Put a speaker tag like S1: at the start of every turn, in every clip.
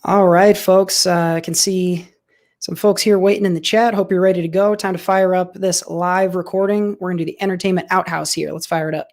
S1: All right, folks. I can see some folks here waiting in the chat. Hope you're ready to go. Time to fire up this live recording. We're going to do the entertainment outhouse here. Let's fire it up.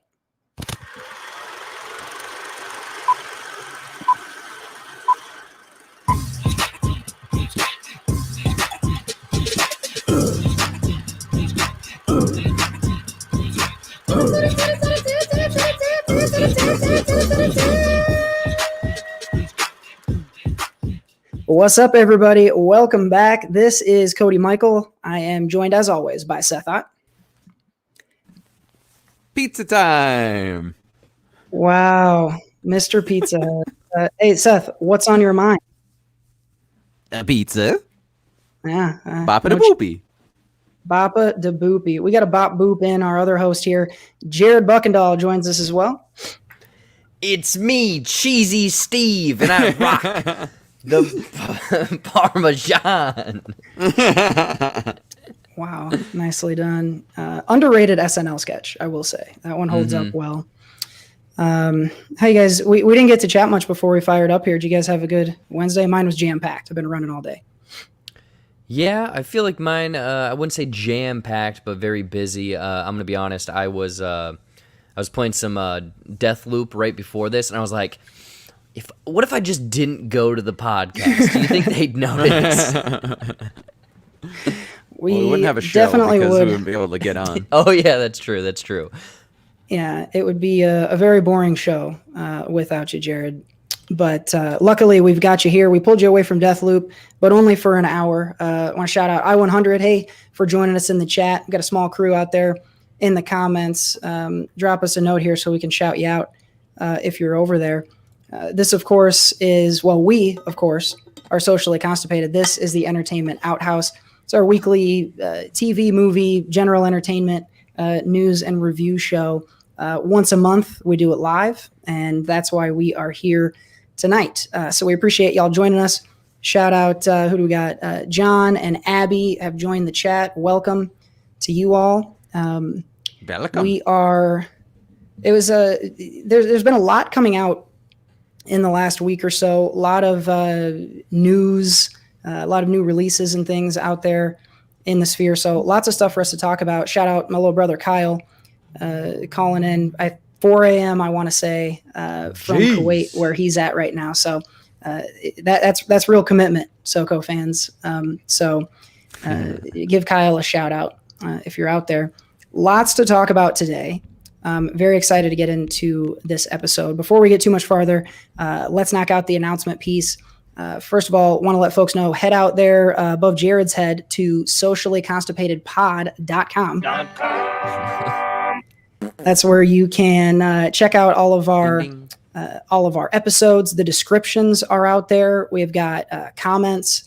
S1: What's up, everybody? Welcome back. This is Cody Michael. I am joined, as always, by Seth Ott.
S2: Pizza time.
S1: Wow, Mr. Pizza. Hey, Seth, what's on your mind?
S2: A pizza.
S1: Yeah.
S2: Boppa da boopy.
S1: Boppa da boopy. We got a bop boop in. Our other host here, Jared Buckendahl, joins us as well.
S3: It's me, Cheesy Steve, and I rock the Parmesan.
S1: Wow, nicely done. Underrated SNL sketch, I will say. That one holds up well. How you guys? We didn't get to chat much before we fired up here. Did you guys have a good Wednesday? Mine was jam-packed. I've been running all day.
S3: Yeah, I feel like mine, I wouldn't say jam-packed, but very busy. I'm going to be honest, I was playing some Deathloop right before this, and I was like, what if I just didn't go to the podcast? Do you think they'd notice?
S2: We wouldn't have a show
S1: definitely
S2: because
S1: would.
S2: we wouldn't be able to get on.
S3: Oh, yeah, that's true. That's true.
S1: Yeah, it would be a very boring show without you, Jared. But luckily, we've got you here. We pulled you away from Deathloop, but only for an hour. I want to shout out I100, hey, for joining us in the chat. We've got a small crew out there in the comments. Drop us a note here so we can shout you out if you're over there. This, of course, we, of course, are Socially Constipated. This is the Entertainment Outhouse. It's our weekly TV, movie, general entertainment, news and review show. Once a month, we do it live, and that's why we are here tonight. So we appreciate y'all joining us. Shout out, who do we got? John and Abby have joined the chat. Welcome to you all.
S2: Welcome.
S1: There's been a lot coming out in the last week or so. A lot of news, a lot of new releases and things out there in the sphere. So lots of stuff for us to talk about. Shout out my little brother Kyle, calling in at 4 a.m. I want to say from Kuwait, where he's at right now. So that's real commitment, SoCo fans. Give Kyle a shout out if you're out there. Lots to talk about today. Very excited to get into this episode. Before we get too much farther, let's knock out the announcement piece. First of all, want to let folks know, head out there above Jared's head to sociallyconstipatedpod.com. That's where you can check out all of our episodes. The descriptions are out there. We've got comments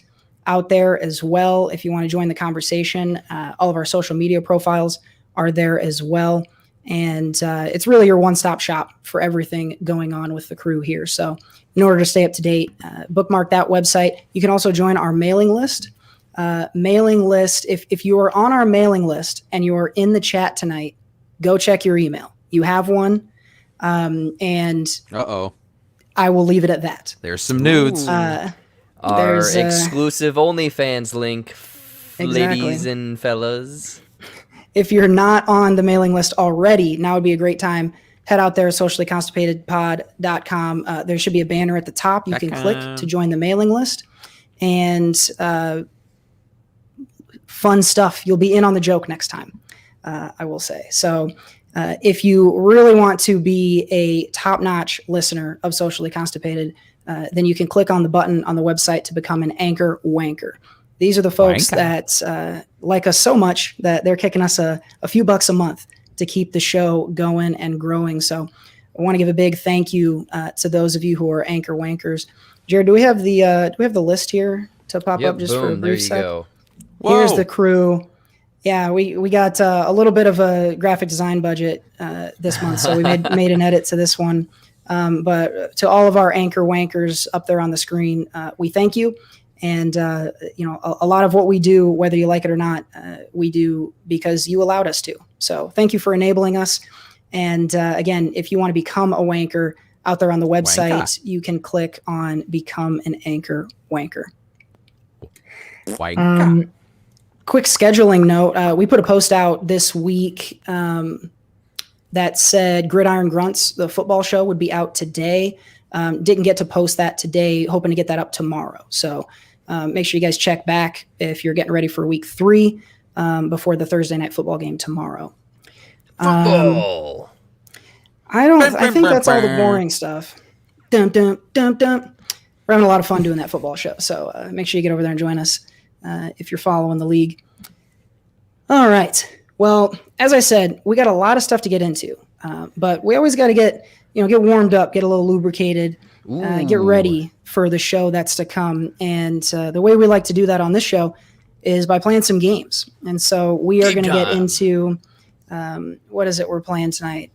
S1: out there as well. If you want to join the conversation, all of our social media profiles are there as well. And it's really your one-stop shop for everything going on with the crew here. So in order to stay up to date, bookmark that website. You can also join our mailing list. If you are on our mailing list and you are in the chat tonight, go check your email. You have one. And I will leave it at that.
S2: There's some nudes.
S3: Our exclusive OnlyFans link, ladies and fellas.
S1: If you're not on the mailing list already, now would be a great time. Head out there, sociallyconstipatedpod.com. There should be a banner at the top. You can click to join the mailing list. And fun stuff. You'll be in on the joke next time, I will say. So if you really want to be a top-notch listener of Socially Constipated, then you can click on the button on the website to become an anchor wanker. These are the folks that like us so much that they're kicking us a few bucks a month to keep the show going and growing. So I want to give a big thank you to those of you who are anchor wankers. Jared, do we have the list here to pop up just for a brief sec?
S3: Go.
S1: Here's the crew. Yeah, we got a little bit of a graphic design budget this month, so we made an edit to this one. But to all of our anchor wankers up there on the screen, we thank you. And, a lot of what we do, whether you like it or not, we do because you allowed us to. So thank you for enabling us. And again, if you want to become a wanker, out there on the website.
S2: Wanker.
S1: You can click on Become an Anchor Wanker.
S2: Wanker.
S1: Quick scheduling note. We put a post out this week that said Gridiron Grunts, the football show, would be out today. Didn't get to post that today, hoping to get that up tomorrow. So make sure you guys check back if you're getting ready for week 3 before the Thursday night football game tomorrow.
S3: Football.
S1: I think that's all the boring stuff. Dum, dum, dum, dum. We're having a lot of fun doing that football show. So make sure you get over there and join us if you're following the league. All right. Well, as I said, we got a lot of stuff to get into, but we always got to get warmed up, get a little lubricated, get ready for the show that's to come. And the way we like to do that on this show is by playing some games. And so we are going to get into what is it we're playing tonight?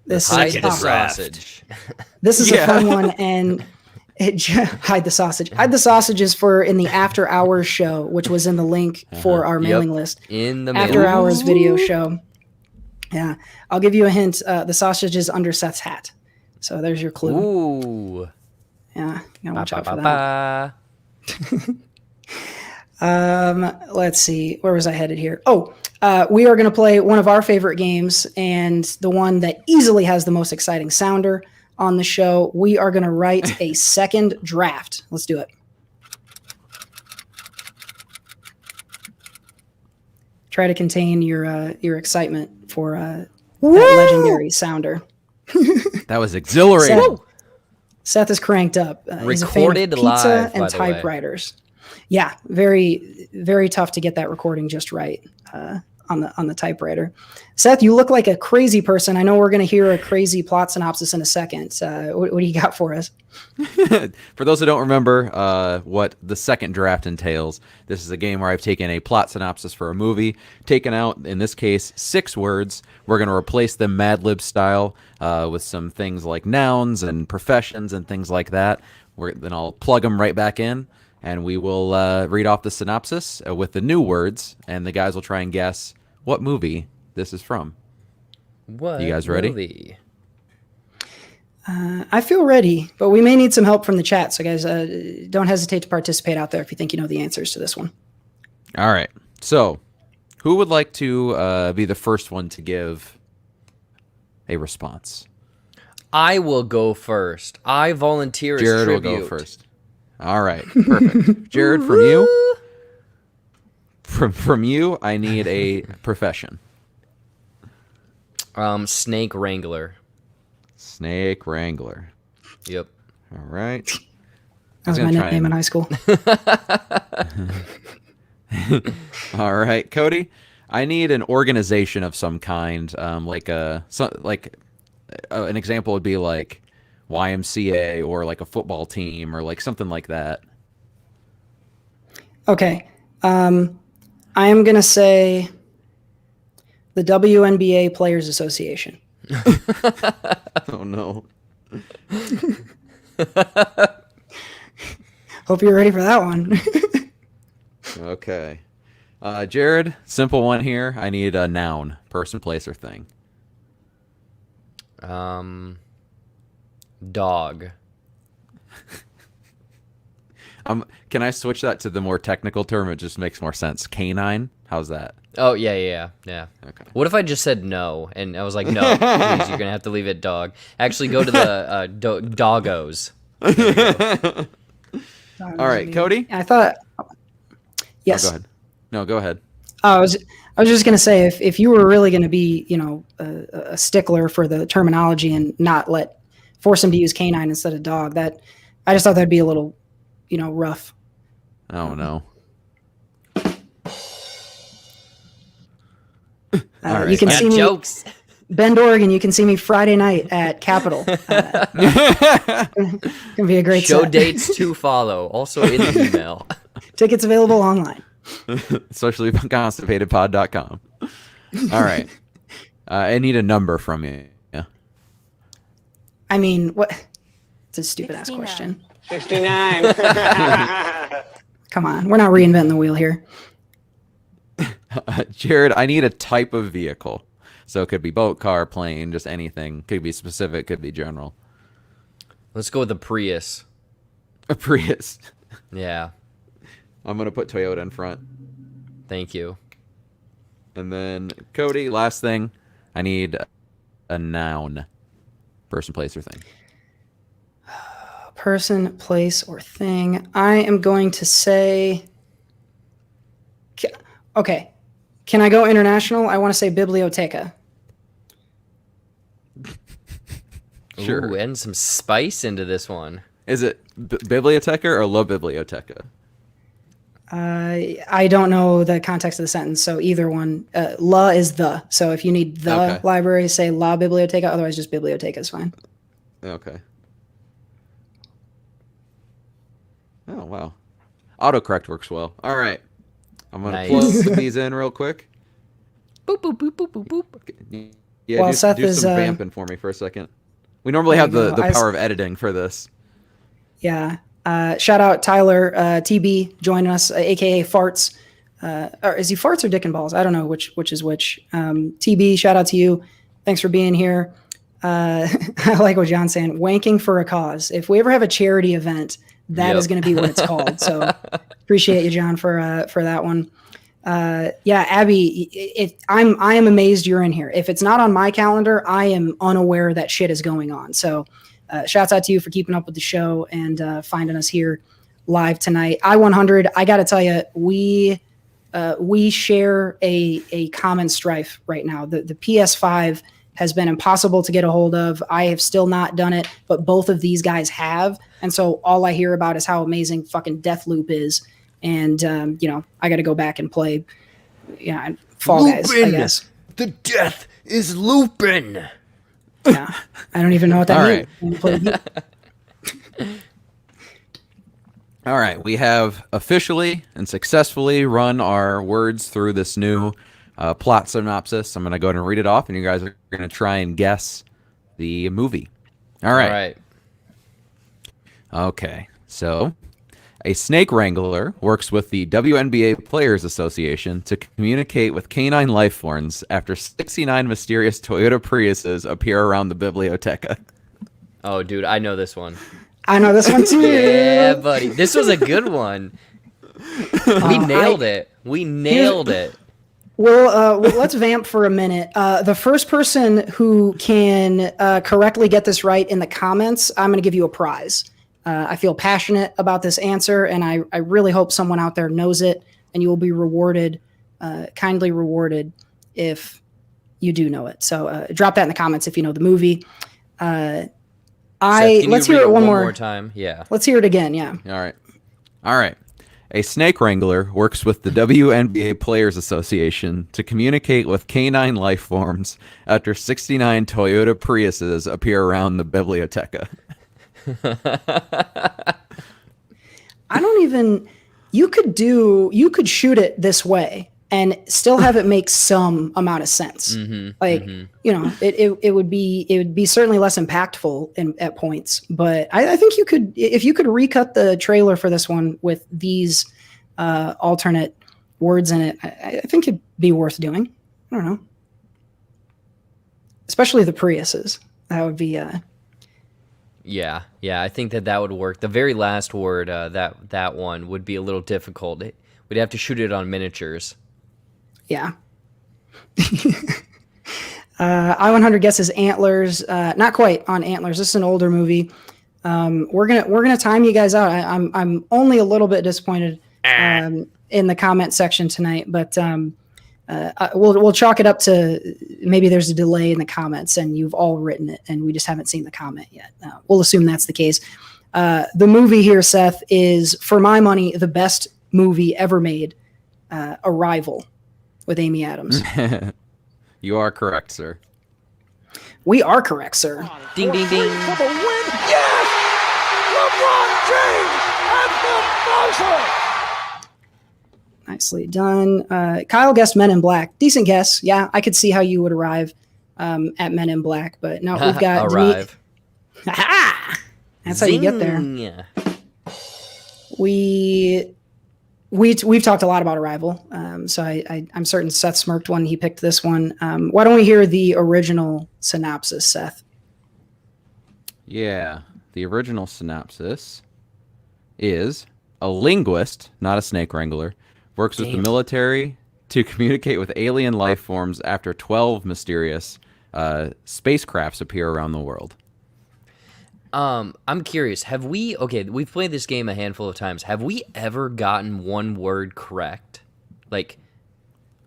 S1: This
S3: Hide
S1: is
S3: the sausage.
S1: This is a fun one, and hide the sausage. Hide the sausage is for in the After Hours show, which was in the link for our mailing list.
S3: In the
S1: After Hours video show. Yeah, I'll give you a hint. The sausage is under Seth's hat, so there's your clue.
S3: Ooh.
S1: Yeah, you gotta watch out for that. Let's see. Where was I headed here? Oh, we are going to play one of our favorite games and the one that easily has the most exciting sounder on the show. We are going to write a second draft. Let's do it. Try to contain your excitement for that legendary sounder.
S2: That was exhilarating.
S1: Seth is cranked up. He's a fan of
S3: Recorded
S1: pizza
S3: live,
S1: and
S3: by the way.
S1: typewriters. Yeah, very, very tough to get that recording just right on the typewriter. Seth, you look like a crazy person. I know we're going to hear a crazy plot synopsis in a second. What do you got for us?
S2: For those who don't remember what the second draft entails, this is a game where I've taken a plot synopsis for a movie, taken out, in this case, 6 words. We're going to replace them Mad Lib style with some things like nouns and professions and things like that. Then I'll plug them right back in, and we will read off the synopsis with the new words, and the guys will try and guess what movie this is from.
S3: What?
S2: You guys ready?
S3: Movie?
S1: I feel ready, but we may need some help from the chat. So, guys, don't hesitate to participate out there if you think you know the answers to this one.
S2: All right. So, who would like to be the first one to give a response?
S3: I will go first. I volunteer as
S2: Jared will
S3: tribute.
S2: go first. All right. Perfect. Jared, from you. From you, I need a profession.
S3: Snake Wrangler.
S2: Snake Wrangler.
S3: Yep.
S2: All right.
S1: That was my nickname in high school.
S2: All right, Cody. I need an organization of some kind, an example would be like YMCA or like a football team or like something like that.
S1: Okay. I am going to say the WNBA Players Association.
S2: Oh, no.
S1: Hope you're ready for that one.
S2: Okay. Jared, simple one here. I need a noun, person, place, or thing.
S3: Dog.
S2: Can I switch that to the more technical term? It just makes more sense. Canine? How's that?
S3: Oh, yeah.
S2: Okay.
S3: What if I just said no, and I was like, no, please, you're going to have to leave it dog. Actually, go to the doggos.
S2: All right, Cody?
S1: I thought, yes.
S2: Oh, go ahead. No, go ahead.
S1: I was just going to say, if you were really going to be, a stickler for the terminology and not force him to use canine instead of dog, I just thought that'd be a little, rough.
S2: Oh, no. All right.
S1: You can see me,
S3: Jokes.
S1: Bend, Oregon. You can see me Friday night at Capitol. Gonna be a great
S3: Show
S1: set.
S3: dates to follow. Also in the email.
S1: Tickets available online.
S2: SociallyConstipatedPod.com. All right. I need a number from you. Yeah.
S1: I mean, what? It's a stupid ass question.
S4: 69.
S1: Come on, we're not reinventing the wheel here.
S2: Jared, I need a type of vehicle. So it could be boat, car, plane, just anything. Could be specific, could be general.
S3: Let's go with the Prius.
S2: A Prius.
S3: Yeah.
S2: I'm going to put Toyota in front.
S3: Thank you.
S2: And then, Cody, last thing. I need a noun. Person, place, or thing.
S1: Person, place, or thing. I am going to say... Okay. Can I go international? I want to say biblioteca.
S2: Sure.
S3: Ooh, adding some spice into this one.
S2: Is it biblioteca or la biblioteca?
S1: I don't know the context of the sentence, so either one. La is the. So if you need the library, say la biblioteca. Otherwise, just biblioteca is fine.
S2: Okay. Oh, wow. Autocorrect works well. All right. I'm going to plug these in real quick.
S3: Boop, boop, boop, boop, boop, boop.
S2: Yeah,
S1: While
S2: do
S1: Seth is
S2: some vamping for me for a second. We normally have the power of editing for this.
S1: Yeah. Shout out Tyler TB joining us, aka Farts. Or is he Farts or Dick and Balls? I don't know which is which. TB, shout out to you. Thanks for being here. I like what John's saying. Wanking for a cause. If we ever have a charity event, that is going to be what it's called. So appreciate you, John, for that one. Yeah, Abby, I am amazed you're in here. If it's not on my calendar, I am unaware that shit is going on. So shouts out to you for keeping up with the show and finding us here live tonight. I-100, I got to tell you, we share a common strife right now. The PS5 has been impossible to get a hold of. I have still not done it, but both of these guys have. And so all I hear about is how amazing fucking Deathloop is. And, I got to go back and play Fall Guys, I guess.
S3: The death is looping.
S1: Yeah, I don't even know what that means.
S2: All right, we have officially and successfully run our words through this new plot synopsis. I'm going to go ahead and read it off, and you guys are going to try and guess the movie. All right. Okay, so a snake wrangler works with the WNBA Players Association to communicate with canine life forms after 69 mysterious Toyota Priuses appear around the biblioteca.
S3: Oh, dude, I know this one.
S1: I know this one too.
S3: Yeah, buddy. This was a good one. We nailed it. We nailed it.
S1: Well, let's vamp for a minute. The first person who can correctly get this right in the comments, I'm going to give you a prize. I feel passionate about this answer, and I really hope someone out there knows it, and you will be rewarded, kindly rewarded, if you do know it. So drop that in the comments if you know the movie.
S3: Seth,
S1: let's hear it one more
S3: time. Yeah.
S1: Let's hear it again. Yeah.
S2: All right. A snake wrangler works with the WNBA Players Association to communicate with canine life forms after 69 Toyota Priuses appear around the biblioteca.
S1: I don't even. You could shoot it this way and still have it make some amount of sense. It would be certainly less impactful at points. But I think you could, if you could recut the trailer for this one with these alternate words in it, I think it'd be worth doing. I don't know, especially the Priuses. That would be.
S3: Yeah, I think that would work. The very last word, that one would be a little difficult. We'd have to shoot it on miniatures.
S1: Yeah. I-100 guesses Antlers. Not quite on Antlers. This is an older movie. We're gonna time you guys out. I'm only a little bit disappointed in the comment section tonight, but we'll chalk it up to maybe there's a delay in the comments and you've all written it and we just haven't seen the comment yet. We'll assume that's the case. The movie here, Seth, is, for my money, the best movie ever made, Arrival, with Amy Adams.
S2: You are correct, sir.
S1: We are correct, sir.
S3: Ding, ding, ding.
S4: For the win. Yes! LeBron James at the buzzer!
S1: Nicely done. Kyle guessed Men in Black. Decent guess. Yeah, I could see how you would arrive at Men in Black, but no, we've got
S3: arrive.
S1: That's how you get there.
S3: Zing.
S1: We've talked a lot about Arrival, so I'm certain Seth smirked when he picked this one. Why don't we hear the original synopsis, Seth?
S2: Yeah. the original synopsis is a linguist, not a snake wrangler, works with the military to communicate with alien life forms after 12 mysterious spacecrafts appear around the world.
S3: I'm curious. We've played this game a handful of times. Have we ever gotten one word correct? Like,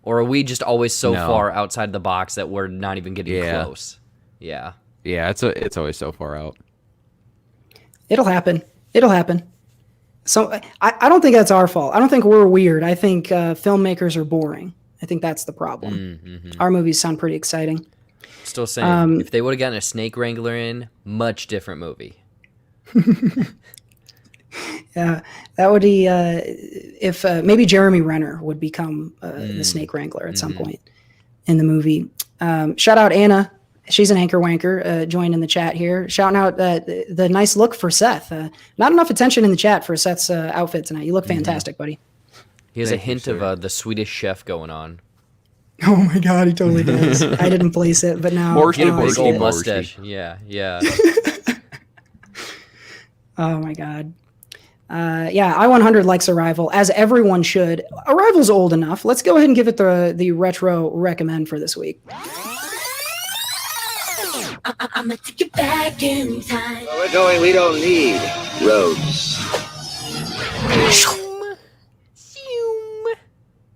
S3: or are we just always so far outside the box that we're not even getting close? Yeah.
S2: Yeah, it's always so far out.
S1: It'll happen. So I don't think that's our fault. I don't think we're weird. I think filmmakers are boring. I think that's the problem.
S3: Mm-hmm.
S1: Our movies sound pretty exciting.
S3: Still saying, if they would have gotten a snake wrangler in, much different movie.
S1: Yeah, that would be if maybe Jeremy Renner would become the snake wrangler at some point in the movie. Shout out Anna. She's an anchor wanker, joined in the chat here. Shouting out the nice look for Seth. Not enough attention in the chat for Seth's outfit tonight. You look fantastic, buddy.
S3: He has a hint of the Swedish chef going on.
S1: Oh my God, he totally does. I didn't place it, but now.
S3: Big old mustache. Yeah.
S1: Oh my God. Yeah, I-100 likes Arrival, as everyone should. Arrival's old enough. Let's go ahead and give it the retro recommend for this week.
S5: I'ma take you back in time.
S6: Where we're going, we don't need roads.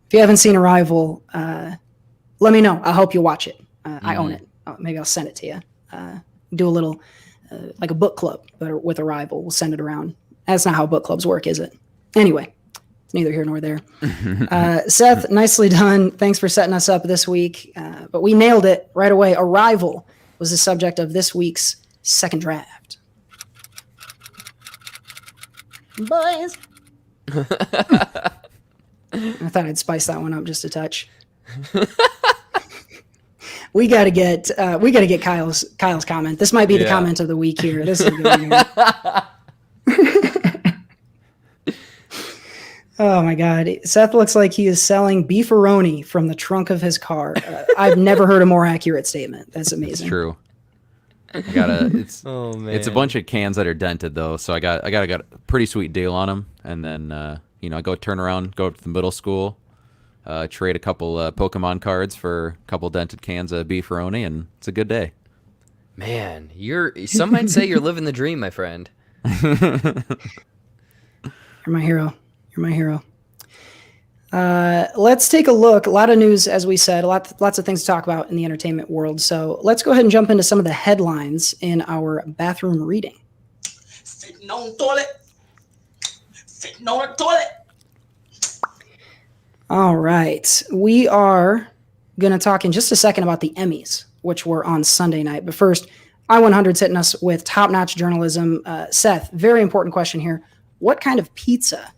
S1: If you haven't seen Arrival, let me know. I'll help you watch it. I own it. Maybe I'll send it to you. Do a little, like a book club, but with Arrival. We'll send it around. That's not how book clubs work, is it? Anyway, it's neither here nor there. Seth, nicely done. Thanks for setting us up this week. But we nailed it right away. Arrival was the subject of this week's second draft. Boys. I thought I'd spice that one up just a touch. We gotta get Kyle's comment. This might be the comment of the week here. This is a good one here. Oh my God, Seth looks like he is selling beefaroni from the trunk of his car. I've never heard a more accurate statement. That's amazing.
S2: It's true. It's a bunch of cans that are dented though, so I got a pretty sweet deal on them, and then I go turn around, go up to the middle school, trade a couple Pokemon cards for a couple dented cans of beefaroni, and it's a good day.
S3: Man, some might say you're living the dream, my friend.
S1: You're my hero. You're my hero. Let's take a look. A lot of news, as we said, lots of things to talk about in the entertainment world. So let's go ahead and jump into some of the headlines in our bathroom reading.
S5: Sitting on toilet. Sitting on a toilet.
S1: All right. We are going to talk in just a second about the Emmys, which were on Sunday night. But first, I-100's hitting us with top-notch journalism. Seth, very important question here. What kind of pizza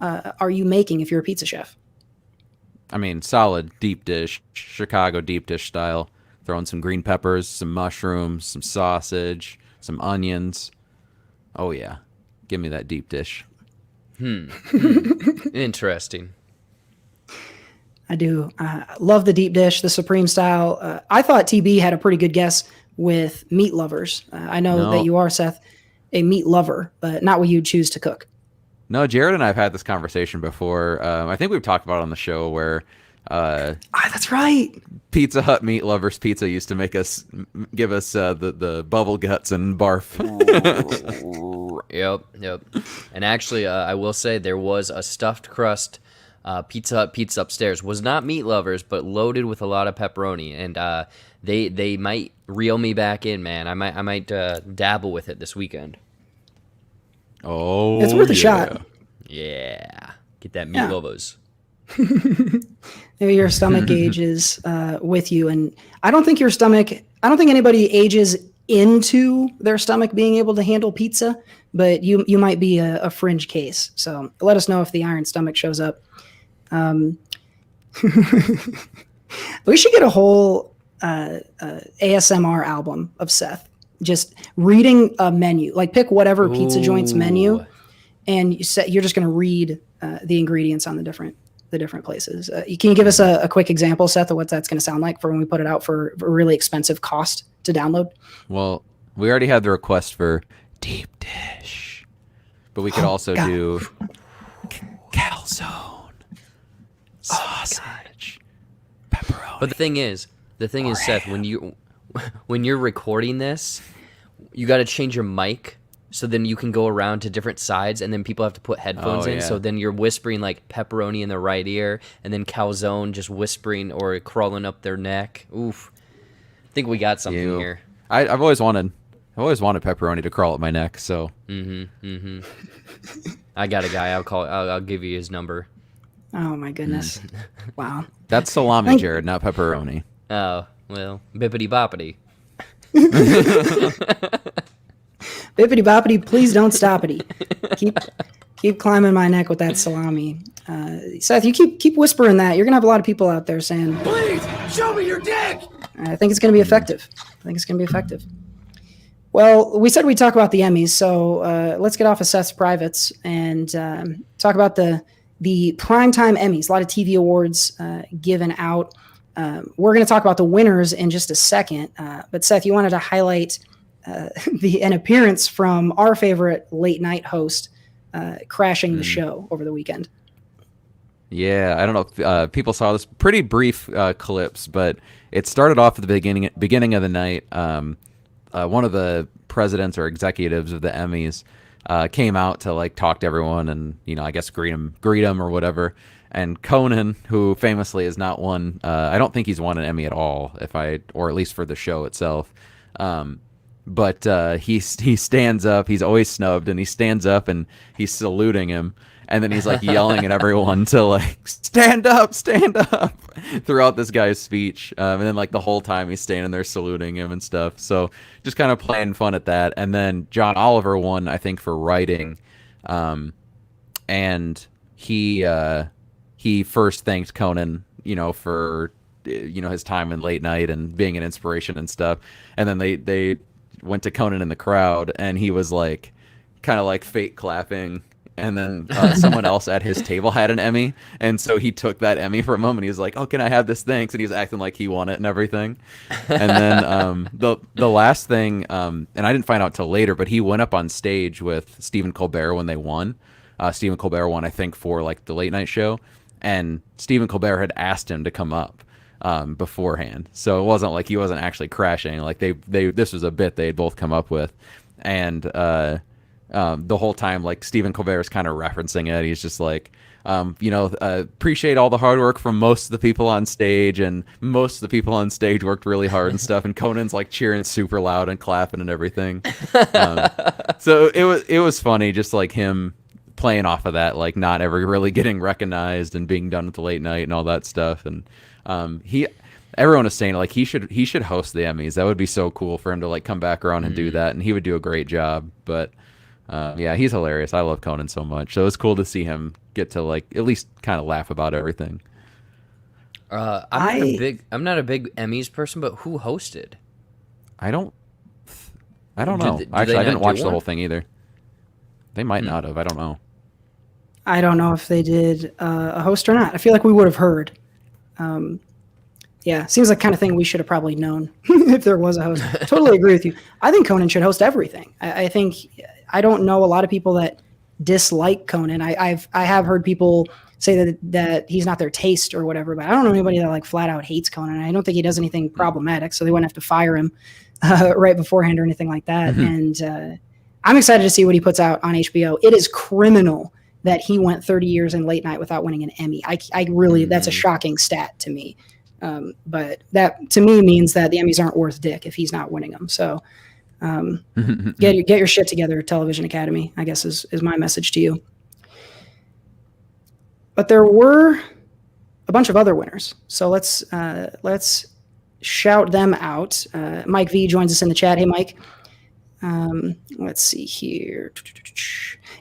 S1: are you making if you're a pizza chef?
S2: I mean, solid deep dish, Chicago deep dish style. Throwing some green peppers, some mushrooms, some sausage, some onions. Oh yeah, give me that deep dish.
S3: Interesting.
S1: I do. Love the deep dish, the Supreme style. I thought TB had a pretty good guess with meat lovers. I know that you are, Seth, a meat lover, but not what you'd choose to cook.
S2: No, Jared and I have had this conversation before. I think we've talked about it on the show where
S1: that's right.
S2: Pizza Hut Meat Lovers Pizza used to give us the bubble guts and barf.
S3: Yep. And actually, I will say there was a stuffed crust Pizza Hut pizza upstairs. Was not meat lovers, but loaded with a lot of pepperoni. And they might reel me back in, man. I might dabble with it this weekend.
S2: Oh,
S1: it's worth a shot.
S3: Yeah, get that meat lovers.
S1: Maybe your stomach ages with you, and I don't think anybody ages into their stomach being able to handle pizza, but you might be a fringe case. So let us know if the iron stomach shows up. We should get a whole ASMR album of Seth just reading a menu. Like pick whatever pizza joint's menu, and you're just going to read the ingredients on the different places. Can you give us a quick example, Seth, of what that's going to sound like for when we put it out for a really expensive cost to download?
S2: Well, we already had the request for deep dish. But we could also do calzone, sausage, pepperoni.
S3: But the thing is, Seth, when you're recording this, you got to change your mic so then you can go around to different sides, and then people have to put headphones in.
S2: Yeah.
S3: So then you're whispering like pepperoni in the right ear, and then calzone just whispering or crawling up their neck. Oof. I think we got something here.
S2: I've always wanted pepperoni to crawl up my neck. So.
S3: I got a guy. I'll give you his number.
S1: Oh my goodness! Wow.
S2: That's salami, Jared, not pepperoni.
S3: Oh well, bippity boppity.
S1: Bippity boppity, please don't stoppity. Keep climbing my neck with that salami. Seth, you keep whispering that. You're gonna have a lot of people out there saying,
S4: Please, show me your dick!
S1: I think it's gonna be effective. Well, we said we'd talk about the Emmys, so let's get off of Seth's privates and talk about the primetime Emmys. A lot of TV awards given out. We're going to talk about the winners in just a second. But Seth, you wanted to highlight an appearance from our favorite late night host crashing the show over the weekend.
S2: Yeah, I don't know if people saw this. Pretty brief clips, but it started off at the beginning of the night. One of the presidents or executives of the Emmys came out to like talk to everyone and, you know, I guess greet him or whatever. And Conan, who famously has not won, I don't think he's won an Emmy at all, or at least for the show itself. But he stands up. He's always snubbed, and he stands up and he's saluting him. And then he's like yelling at everyone to like stand up throughout this guy's speech. And then like the whole time he's standing there saluting him and stuff. So just kind of playing fun at that. And then John Oliver won, I think, for writing. And he first thanked Conan, you know, for, you know, his time in late night and being an inspiration and stuff. And then they went to Conan in the crowd, and he was like kind of like fake clapping. And then someone else at his table had an Emmy, and so he took that Emmy from him, and he was like, "Oh, can I have this? Thanks." And he was acting like he won it and everything. And then the last thing, and I didn't find out till later, but he went up on stage with Stephen Colbert when they won. Stephen Colbert won, I think, for like the late night show, and Stephen Colbert had asked him to come up beforehand, so it wasn't like he wasn't actually crashing. Like they this was a bit they had both come up with, and the whole time, like Stephen Colbert is kind of referencing it. He's just like, appreciate all the hard work from most of the people on stage, and most of the people on stage worked really hard and stuff. And Conan's like cheering super loud and clapping and everything. So it was funny, just like him playing off of that, like not ever really getting recognized and being done with the late night and all that stuff. And everyone is saying like he should host the Emmys. That would be so cool for him to like come back around and do that, and he would do a great job. But yeah, he's hilarious. I love Conan so much. So it's cool to see him get to like at least kind of laugh about everything.
S3: I'm not a big Emmys person, but who hosted?
S2: I don't know. Actually, I didn't watch the whole thing either. They might not have. I don't know.
S1: I don't know if they did a host or not. I feel like we would have heard. Yeah, seems like kind of thing we should have probably known if there was a host. Totally agree with you. I think Conan should host everything. I think I don't know a lot of people that dislike Conan. I have heard people say that he's not their taste or whatever, but I don't know anybody that like flat out hates Conan. I don't think he does anything problematic, so they wouldn't have to fire him right beforehand or anything like that. Mm-hmm. And I'm excited to see what he puts out on HBO. It is criminal that he went 30 years in late night without winning an Emmy. I really, that's a shocking stat to me. But that to me means that the Emmys aren't worth dick if he's not winning them. So get your shit together, Television Academy, I guess is my message to you. But there were a bunch of other winners. So let's shout them out. Mike V joins us in the chat. Hey, Mike. Let's see here.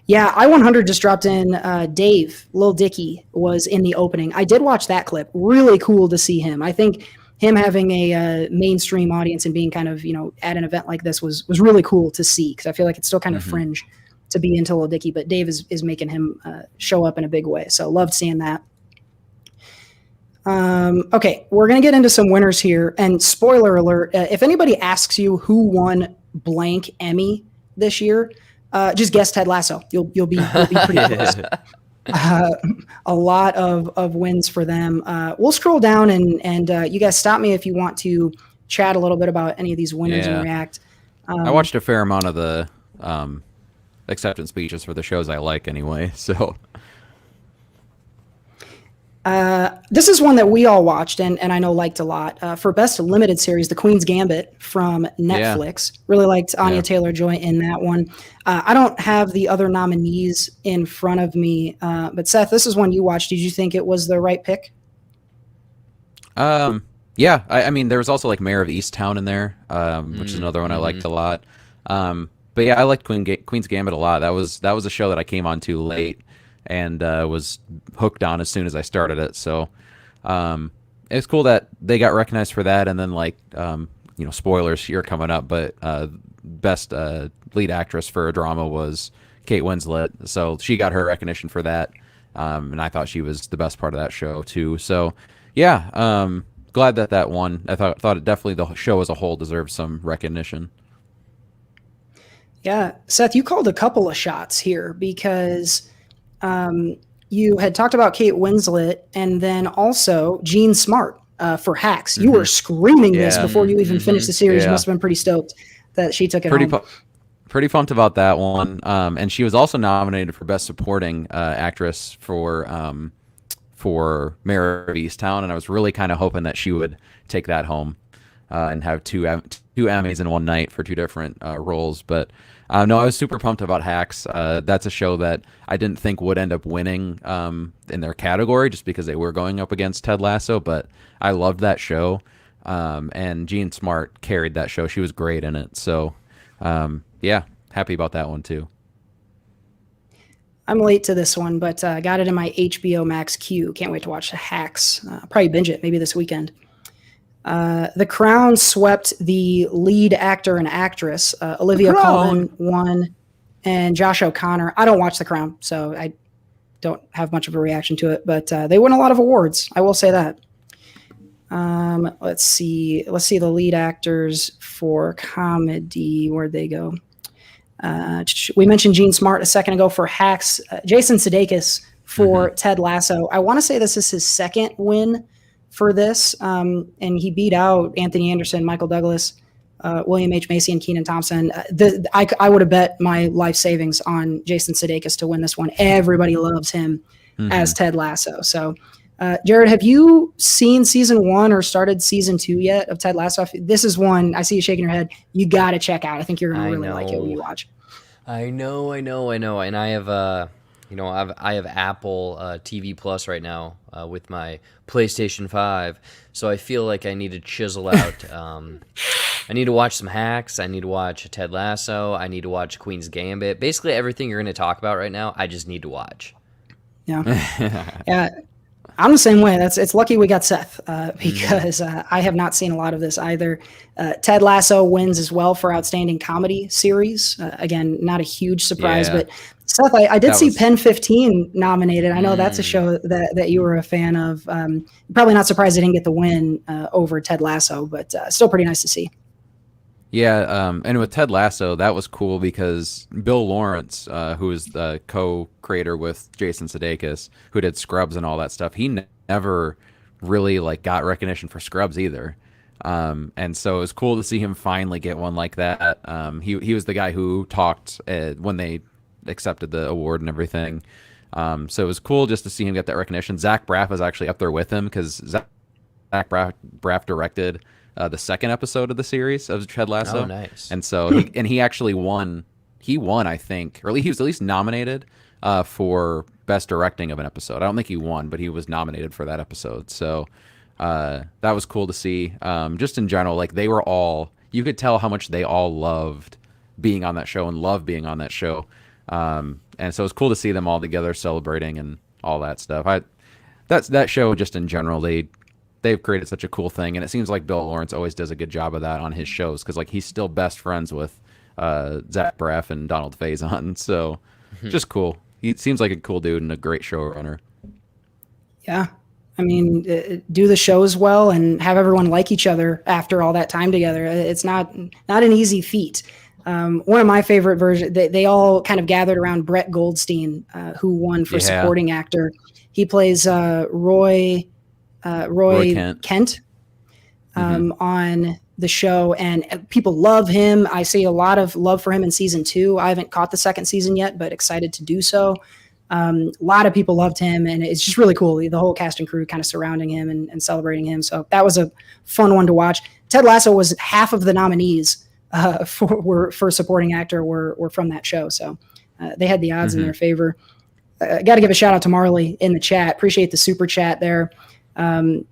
S1: Yeah, I-100 just dropped in. Dave, Lil Dicky, was in the opening. I did watch that clip. Really cool to see him. I think him having a mainstream audience and being kind of, at an event like this was really cool to see, because I feel like it's still kind of fringe to be into Lil Dicky, but Dave is making him show up in a big way. So loved seeing that. Okay, we're going to get into some winners here. And spoiler alert, if anybody asks you who won blank Emmy, this year, just guess Ted Lasso. You'll be pretty close. A lot of wins for them. We'll scroll down and you guys stop me if you want to chat a little bit about any of these winners and react.
S2: I watched a fair amount of the acceptance speeches for the shows I like anyway. So
S1: this is one that we all watched and I know liked a lot. For Best Limited Series, The Queen's Gambit from Netflix. Really liked Anya Taylor-Joy in that one. I don't have the other nominees in front of me, but Seth, this is one you watched. Did you think it was the right pick?
S2: Yeah, I mean, there was also like Mayor of Easttown in there, which is another one I liked a lot. But yeah, I liked Queen's Gambit a lot. That was a show that I came on to late and was hooked on as soon as I started it. So it's cool that they got recognized for that. And then like, spoilers here coming up, but best lead actress for a drama was Kate Winslet. So she got her recognition for that. And I thought she was the best part of that show too. So yeah, glad that won. I thought it definitely, the show as a whole deserves some recognition.
S1: Yeah, Seth, you called a couple of shots here because you had talked about Kate Winslet and then also Jean Smart for Hacks. You were screaming this before you even finished the series. You must have been pretty stoked that she took it home.
S2: Pretty pumped about that one. And she was also nominated for Best Supporting Actress for Mayor of Easttown, and I was really kind of hoping that she would take that home and have two Emmys in one night for two different roles. But no, I was super pumped about Hacks. That's a show that I didn't think would end up winning in their category just because they were going up against Ted Lasso, but I loved that show. And Jean Smart carried that show. She was great in it. So yeah, happy about that one too.
S1: I'm late to this one, but got it in my HBO Max queue. Can't wait to watch the Hacks. Probably binge it maybe this weekend. The Crown swept the lead actor and actress. Olivia Colman won, and Josh O'Connor. I don't watch The Crown, so I don't have much of a reaction to it, but they win a lot of awards. I will say that. Let's see the lead actors for comedy. Where'd they go? We mentioned Jean Smart a second ago for Hacks. Jason Sudeikis for Ted Lasso. I want to say this is his second win for this, and he beat out Anthony Anderson, Michael Douglas, William H. Macy, and Kenan Thompson. I would have bet my life savings on Jason Sudeikis to win this one. Everybody loves him as Ted Lasso. So, Jared, have you seen season 1 or started season 2 yet of Ted Lasso? This is one I see you shaking your head. You got to check out. I think you're going to really like it when you watch.
S3: I know. And I have, I have Apple TV Plus right now with my PlayStation 5. So I feel like I need to chisel out. I need to watch some Hacks. I need to watch Ted Lasso. I need to watch Queen's Gambit. Basically everything you're going to talk about right now, I just need to watch.
S1: Yeah. Yeah. I'm the same way. It's lucky we got Seth because I have not seen a lot of this either. Ted Lasso wins as well for Outstanding Comedy Series. Again, not a huge surprise, but Seth, I did see Pen 15 nominated. I know that's a show that you were a fan of. Probably not surprised they didn't get the win over Ted Lasso, but still pretty nice to see.
S2: Yeah, and with Ted Lasso, that was cool because Bill Lawrence, who is the co-creator with Jason Sudeikis, who did Scrubs and all that stuff, he never really got recognition for Scrubs either. And so it was cool to see him finally get one like that. He was the guy who talked when they accepted the award and everything. So it was cool just to see him get that recognition. Zach Braff was actually up there with him because Zach Braff directed the second episode of the series of Ted Lasso.
S3: Oh, nice.
S2: And so he actually won. He won, I think, or he was at least nominated for best directing of an episode. I don't think he won, but he was nominated for that episode. So that was cool to see. Just in general, they were all, you could tell how much they all loved being on that show and love being on that show. And so it was cool to see them all together celebrating and all that stuff. That show just in general, they've created such a cool thing, and it seems like Bill Lawrence always does a good job of that on his shows because he's still best friends with Zach Braff and Donald Faison. So just cool. He seems like a cool dude and a great showrunner.
S1: Yeah. I mean, do the shows well and have everyone like each other after all that time together. It's not an easy feat. One of my favorite versions, they all kind of gathered around Brett Goldstein, who won for supporting actor. He plays Roy Kent on the show, and people love him. I see a lot of love for him in season 2. I haven't caught the second season yet, but excited to do so. A lot of people loved him, and it's just really cool. The whole cast and crew kind of surrounding him and celebrating him. So that was a fun one to watch. Ted Lasso was half of the nominees for supporting actor were from that show. So they had the odds in their favor. Got to give a shout out to Marley in the chat. Appreciate the super chat there. I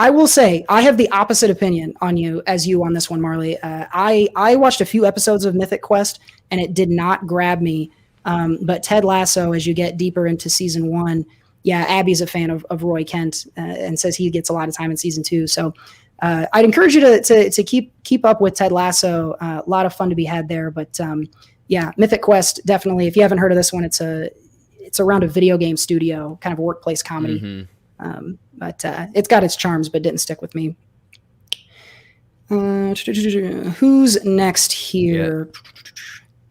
S1: will say I have the opposite opinion on you on this one, Marley. I watched a few episodes of Mythic Quest and it did not grab me. But Ted Lasso, as you get deeper into season 1, Abby's a fan of Roy Kent and says he gets a lot of time in season 2. So I'd encourage you to keep up with Ted Lasso. A lot of fun to be had there. But Mythic Quest, definitely. If you haven't heard of this one, it's around a video game studio, kind of a workplace comedy. But it's got its charms, but didn't stick with me. Who's next here?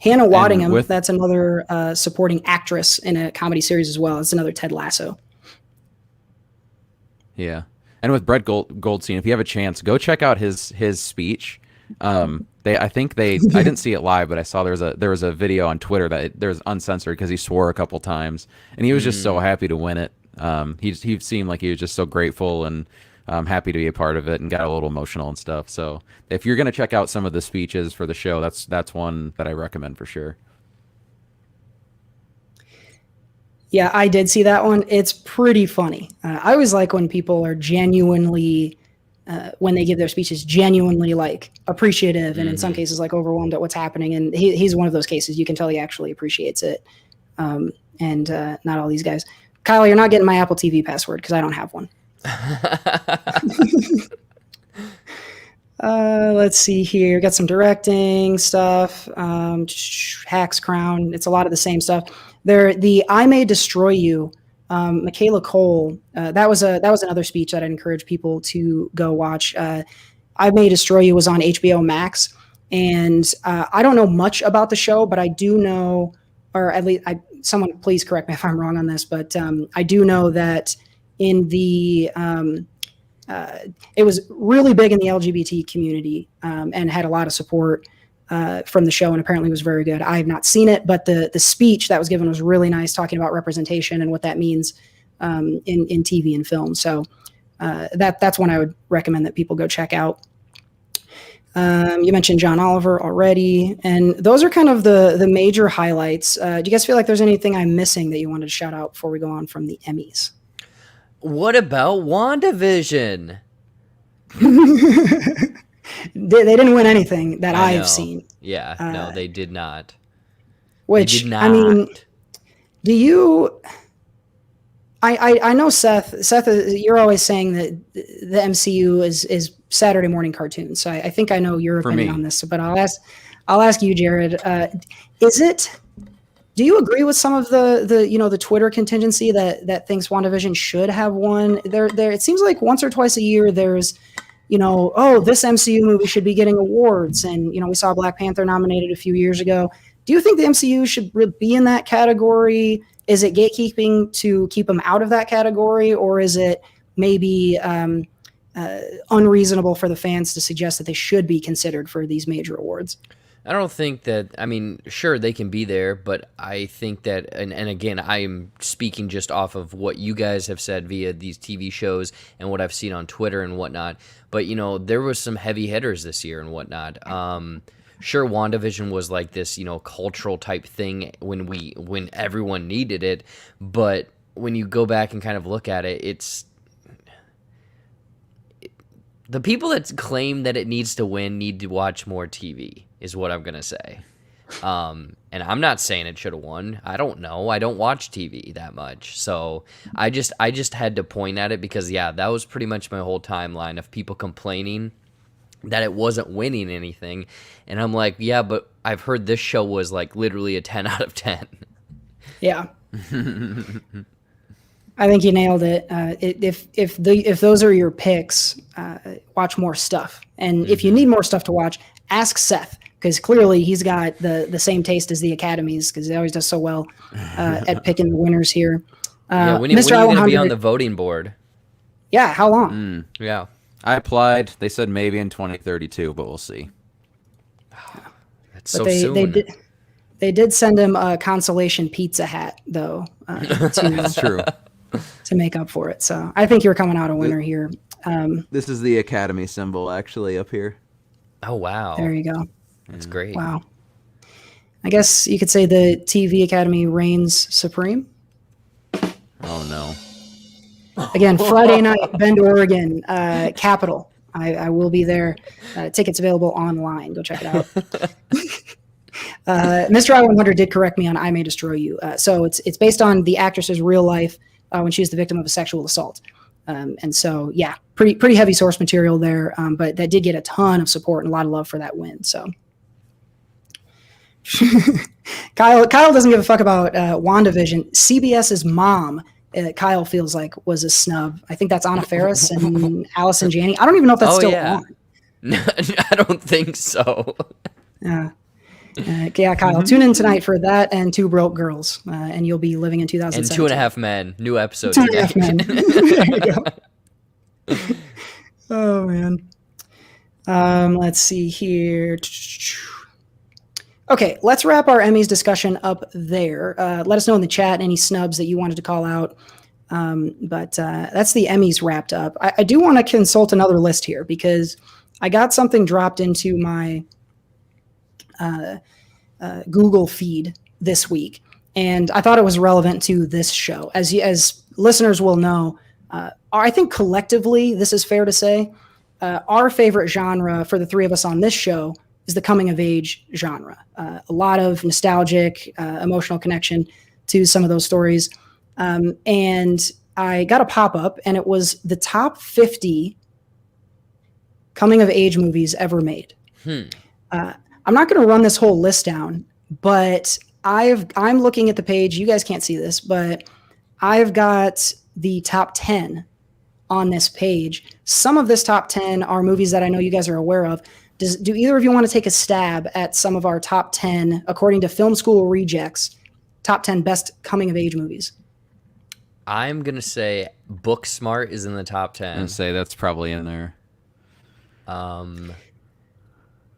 S1: Hannah Waddingham. That's another supporting actress in a comedy series as well. It's another Ted Lasso.
S2: Yeah. And with Brett Goldstein, if you have a chance, go check out his speech. I didn't see it live, but I saw there was a video on Twitter that there was uncensored because he swore a couple times, and he was just so happy to win it. He seemed like he was just so grateful and happy to be a part of it, and got a little emotional and stuff. So if you're gonna check out some of the speeches for the show, that's one that I recommend for sure.
S1: Yeah, I did see that one. It's pretty funny. I always like when people are genuinely, when they give their speeches, genuinely like appreciative, and in some cases like overwhelmed at what's happening. And he's one of those cases. You can tell he actually appreciates it, and not all these guys. Kyle, you're not getting my Apple TV password because I don't have one. Let's see here. Got some directing stuff. Hacks Crown. It's a lot of the same stuff. The I May Destroy You. Michaela Cole. That was another speech that I'd encourage people to go watch. I May Destroy You was on HBO Max, and I don't know much about the show, but I do know, or at least someone please correct me if I'm wrong on this, but I do know that in the it was really big in the LGBT community and had a lot of support from the show, and apparently was very good. I have not seen it, but the speech that was given was really nice, talking about representation and what that means in TV and film. So that's one I would recommend that people go check out. You mentioned John Oliver already, and those are kind of the major highlights. Do you guys feel like there's anything I'm missing that you wanted to shout out before we go on from the Emmys?
S3: What about Wanda Vision?
S1: They didn't win anything that I've seen.
S3: Yeah, no, they did not.
S1: Which,
S3: they did not.
S1: I mean, do you... I know Seth, you're always saying that the MCU is Saturday morning cartoons. So I think I know your opinion on this, but I'll ask you, Jared, do you agree with some of the Twitter contingency that thinks WandaVision should have won? There it seems like once or twice a year there's, this MCU movie should be getting awards, and we saw Black Panther nominated a few years ago. Do you think the MCU should be in that category? Is it gatekeeping to keep them out of that category, or is it maybe unreasonable for the fans to suggest that they should be considered for these major awards?
S3: I don't think that, sure, they can be there, but I think that, and again, I am speaking just off of what you guys have said via these TV shows and what I've seen on Twitter and whatnot, but, there was some heavy hitters this year and whatnot. Sure, WandaVision was like this, cultural type thing when everyone needed it, but when you go back and kind of look at it, it's the people that claim that it needs to win need to watch more TV, is what I'm gonna say. And I'm not saying it should have won. I don't know. I don't watch TV that much, so I just had to point at it because that was pretty much my whole timeline of people complaining that it wasn't winning anything, and I'm like, yeah, but I've heard this show was like literally a 10 out of 10.
S1: Yeah. I think you nailed it. If those are your picks, watch more stuff. And if you need more stuff to watch, ask Seth, because clearly he's got the same taste as the Academies, because he always does so well at picking the winners here.
S3: Yeah, when are you going to be on the voting board?
S1: Yeah, how long?
S3: Yeah.
S2: I applied. They said maybe in 2032, but we'll see.
S3: That's so soon.
S1: They did send him a consolation pizza hat, though,
S2: That's true.
S1: to make up for it. So I think you're coming out a winner here.
S2: This is the Academy symbol, actually, up here.
S3: Oh, wow.
S1: There you go.
S3: That's great.
S1: Wow. I guess you could say the TV Academy reigns supreme.
S2: Oh, no.
S1: Again, Friday night, Bend, Oregon, Capitol. I will be there. Tickets available online. Go check it out. Mr. I-100 did correct me on I May Destroy You. So it's based on the actress's real life when she was the victim of a sexual assault. And so, yeah, pretty heavy source material there. But that did get a ton of support and a lot of love for that win. So Kyle doesn't give a fuck about Wanda Vision. CBS's mom, Kyle feels like, was a snub. I think that's Anna Faris and Allison Janney. I don't even know if that's still on.
S3: I don't think so.
S1: Yeah, Kyle, tune in tonight for that and Two Broke Girls, and you'll be living in 2017.
S3: And 2.5 Men, new episode.
S1: 2.5 Men. There you go. Oh, man. Let's see here. Okay, let's wrap our Emmys discussion up there. Let us know in the chat any snubs that you wanted to call out. But that's the Emmys wrapped up. I do want to consult another list here because I got something dropped into my Google feed this week, and I thought it was relevant to this show. As listeners will know, I think collectively, this is fair to say, our favorite genre for the three of us on this show is the coming of age genre. A lot of nostalgic, emotional connection to some of those stories. And I got a pop-up, and it was the top 50 coming of age movies ever made. I'm not going to run this whole list down, but I'm looking at the page. You guys can't see this, but I've got the top 10 on this page. Some of this top 10 are movies that I know you guys are aware of. Do either of you want to take a stab at some of our top 10, according to Film School Rejects, top 10 best coming of age movies?
S3: I'm going to say Booksmart is in the top 10.
S2: And say that's probably in there.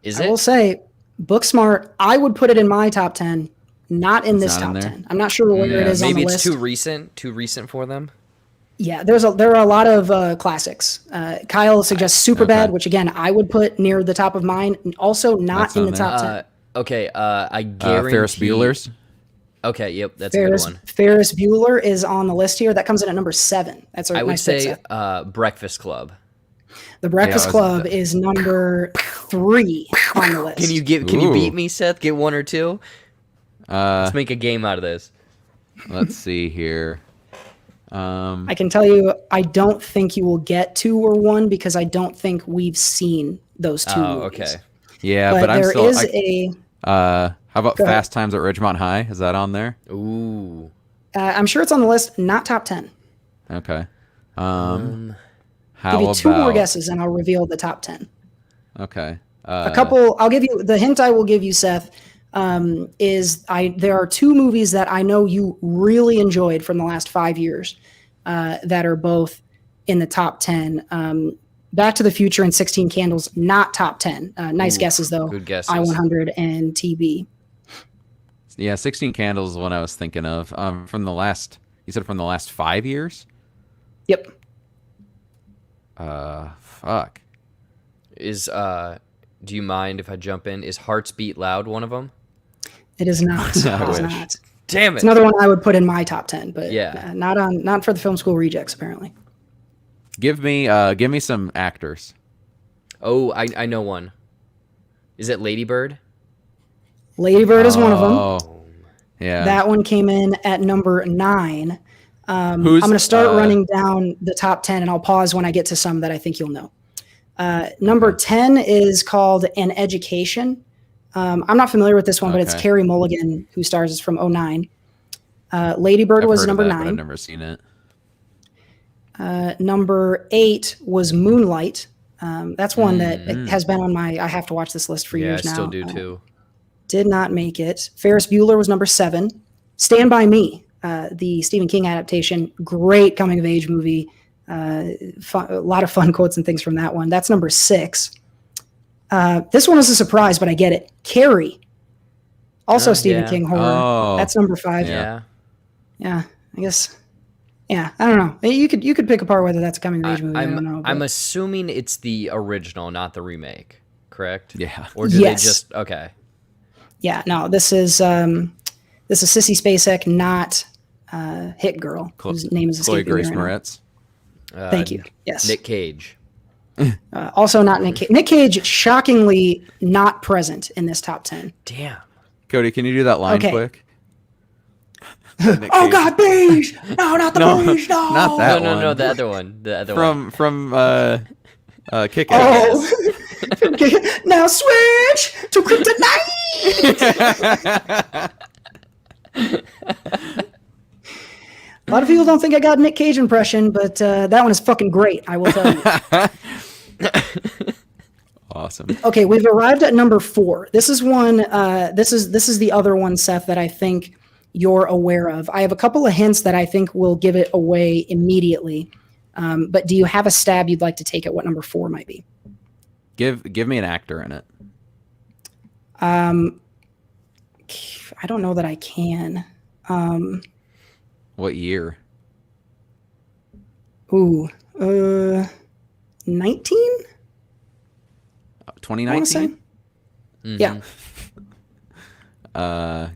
S3: Is
S1: I
S3: it?
S1: will say Booksmart, I would put it in my top 10, not in this top 10. I'm not sure where it is on the
S3: maybe
S1: list.
S3: it's too recent for them.
S1: Yeah, there are a lot of classics. Kyle suggests Superbad, which again I would put near the top of mine. Also, not
S2: That's
S1: in
S2: on
S1: the
S2: there.
S1: top 10.
S3: Okay, I guarantee.
S2: Ferris Bueller's.
S3: Okay, yep, that's a good one.
S1: Ferris Bueller is on the list here. That comes in at number 7. That's a
S3: I would
S1: nice pick,
S3: say
S1: Seth.
S3: Breakfast Club.
S1: The Breakfast Club is number 3 on the list.
S3: Can you beat me, Seth? Get one or two. Let's make a game out of this.
S2: Let's see here.
S1: I can tell you, I don't think you will get 2 or 1 because I don't think we've seen those 2 movies.
S3: Okay.
S2: Yeah,
S1: But
S2: but I'm
S1: there
S2: still.
S1: is a.
S2: How about
S1: Go ahead.
S2: Fast Times at Ridgemont High? Is that on there?
S3: Ooh.
S1: I'm sure it's on the list, not top 10.
S2: Okay.
S1: Give you 2 more guesses, and I'll reveal the top 10.
S2: Okay.
S1: A couple. I'll give you the hint. I will give you, Seth. There are 2 movies that I know you really enjoyed from the last 5 years that are both in the top 10. Back to the Future and 16 Candles, not top 10. Nice guesses though.
S3: Good guesses.
S1: I-100 and TB.
S2: Yeah, 16 Candles is the one I was thinking of. From the last, you said from the last 5 years?
S1: Yep.
S2: Fuck.
S3: Do you mind if I jump in? Is Hearts Beat Loud one of them?
S1: It is not. It
S2: I
S1: is
S2: wish.
S1: not.
S3: Damn it.
S1: It's another one I would put in my top 10, but
S3: Yeah.
S1: not for the Film School Rejects apparently.
S2: Give me some actors.
S3: Oh, I know one. Is it Lady Bird?
S1: Lady Bird is one of them.
S2: Oh, yeah.
S1: That one came in at number 9. I'm going to start running down the top 10, and I'll pause when I get to some that I think you'll know. Number 10 is called An Education. I'm not familiar with this one, but it's Carey Mulligan who stars. It's from 2009. Lady Bird
S2: I've
S1: was
S2: heard of
S1: number
S2: that, but
S1: 9.
S2: I've never seen it.
S1: Number 8 was Moonlight. That's one that has been on my I have to watch this list for
S3: Yeah, I
S1: years now.
S3: still do too.
S1: Did not make it. Ferris Bueller was number 7. Stand By Me, the Stephen King adaptation, great coming of age movie. A lot of fun quotes and things from that one. That's number 6. This one was a surprise, but I get it. Carrie, also Stephen King horror.
S2: Oh.
S1: That's number 5.
S3: Yeah.
S1: I guess. Yeah, I don't know. You could pick apart whether that's a coming of age movie. I don't know.
S3: I'm
S1: but-
S3: assuming it's the original, not the remake. Correct?
S2: Yeah.
S3: Or did
S1: Yes.
S3: they just okay?
S1: Yeah, no. This is Sissy Spacek, not Hit Girl, whose name is
S2: Chloe
S1: escaping
S2: Grace
S1: me right now.
S2: Moretz.
S1: Thank you. Yes.
S3: Nick Cage.
S1: Also not Nick Cage. Nick Cage, shockingly not present in this top 10.
S3: Damn.
S2: Cody, can you do that line
S1: Okay.
S2: quick?
S1: Oh God, beige! No, not the beige. No,
S2: not that
S3: No,
S2: one.
S3: the other one. The other one.
S2: From Kick-Ass.
S1: Oh, now switch to kryptonite. A lot of people don't think I got a Nick Cage impression, but that one is fucking great. I will tell you.
S2: Awesome.
S1: Okay, we've arrived at number 4. This is one. This is the other one, Seth, that I think you're aware of. I have a couple of hints that I think will give it away immediately. But do you have a stab you'd like to take at what number 4 might be?
S2: Give me an actor in it.
S1: I don't know that I can.
S2: What year?
S1: 19?
S2: 2019?
S1: Yeah.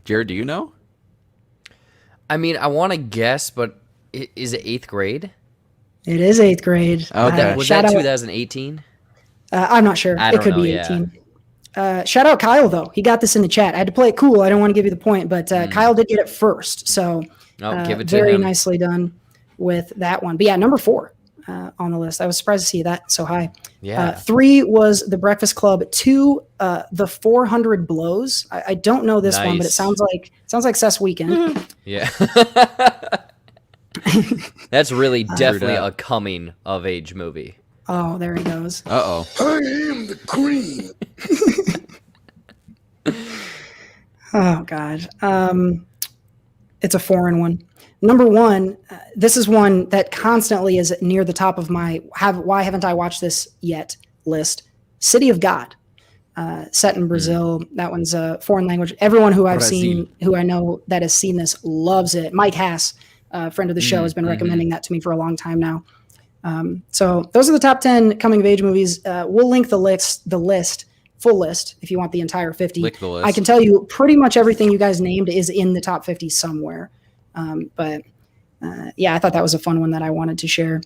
S2: Jared, do you know?
S3: I mean, I want to guess, but is it 8th grade?
S1: It is 8th grade.
S2: Okay.
S3: Was
S1: Shout
S3: that
S1: out-
S3: 2018?
S1: I'm not sure.
S3: I
S1: It
S3: don't
S1: could
S3: know,
S1: be
S3: yeah.
S1: 18. Shout out Kyle, though. He got this in the chat. I had to play it cool. I don't want to give you the point, but Kyle did get it first. So
S3: Give it to
S1: very
S3: him.
S1: nicely done with that one. But yeah, number 4 on the list. I was surprised to see that so high.
S3: Yeah.
S1: 3 was The Breakfast Club. 2, The 400 Blows. I don't know this one, but it
S3: Nice.
S1: sounds like Seth's Weekend.
S3: Yeah. That's really definitely
S2: that.
S3: a coming of age movie.
S1: Oh, there he goes.
S2: Uh-oh.
S4: I am the queen.
S1: Oh God. It's a foreign one. Number 1, this is one that constantly is near the top of my why haven't I watched this yet list. City of God. Set in Brazil. That one's a foreign language. Everyone who I've seen, who I know that has seen this, loves it. Mike Hass, a friend of the show, has been recommending that to me for a long time now. So those are the top 10 coming of age movies. We'll link the list, full list, if you want the entire 50.
S2: Lick the list.
S1: I can tell you pretty much everything you guys named is in the top 50 somewhere. But yeah, I thought that was a fun one that I wanted to share.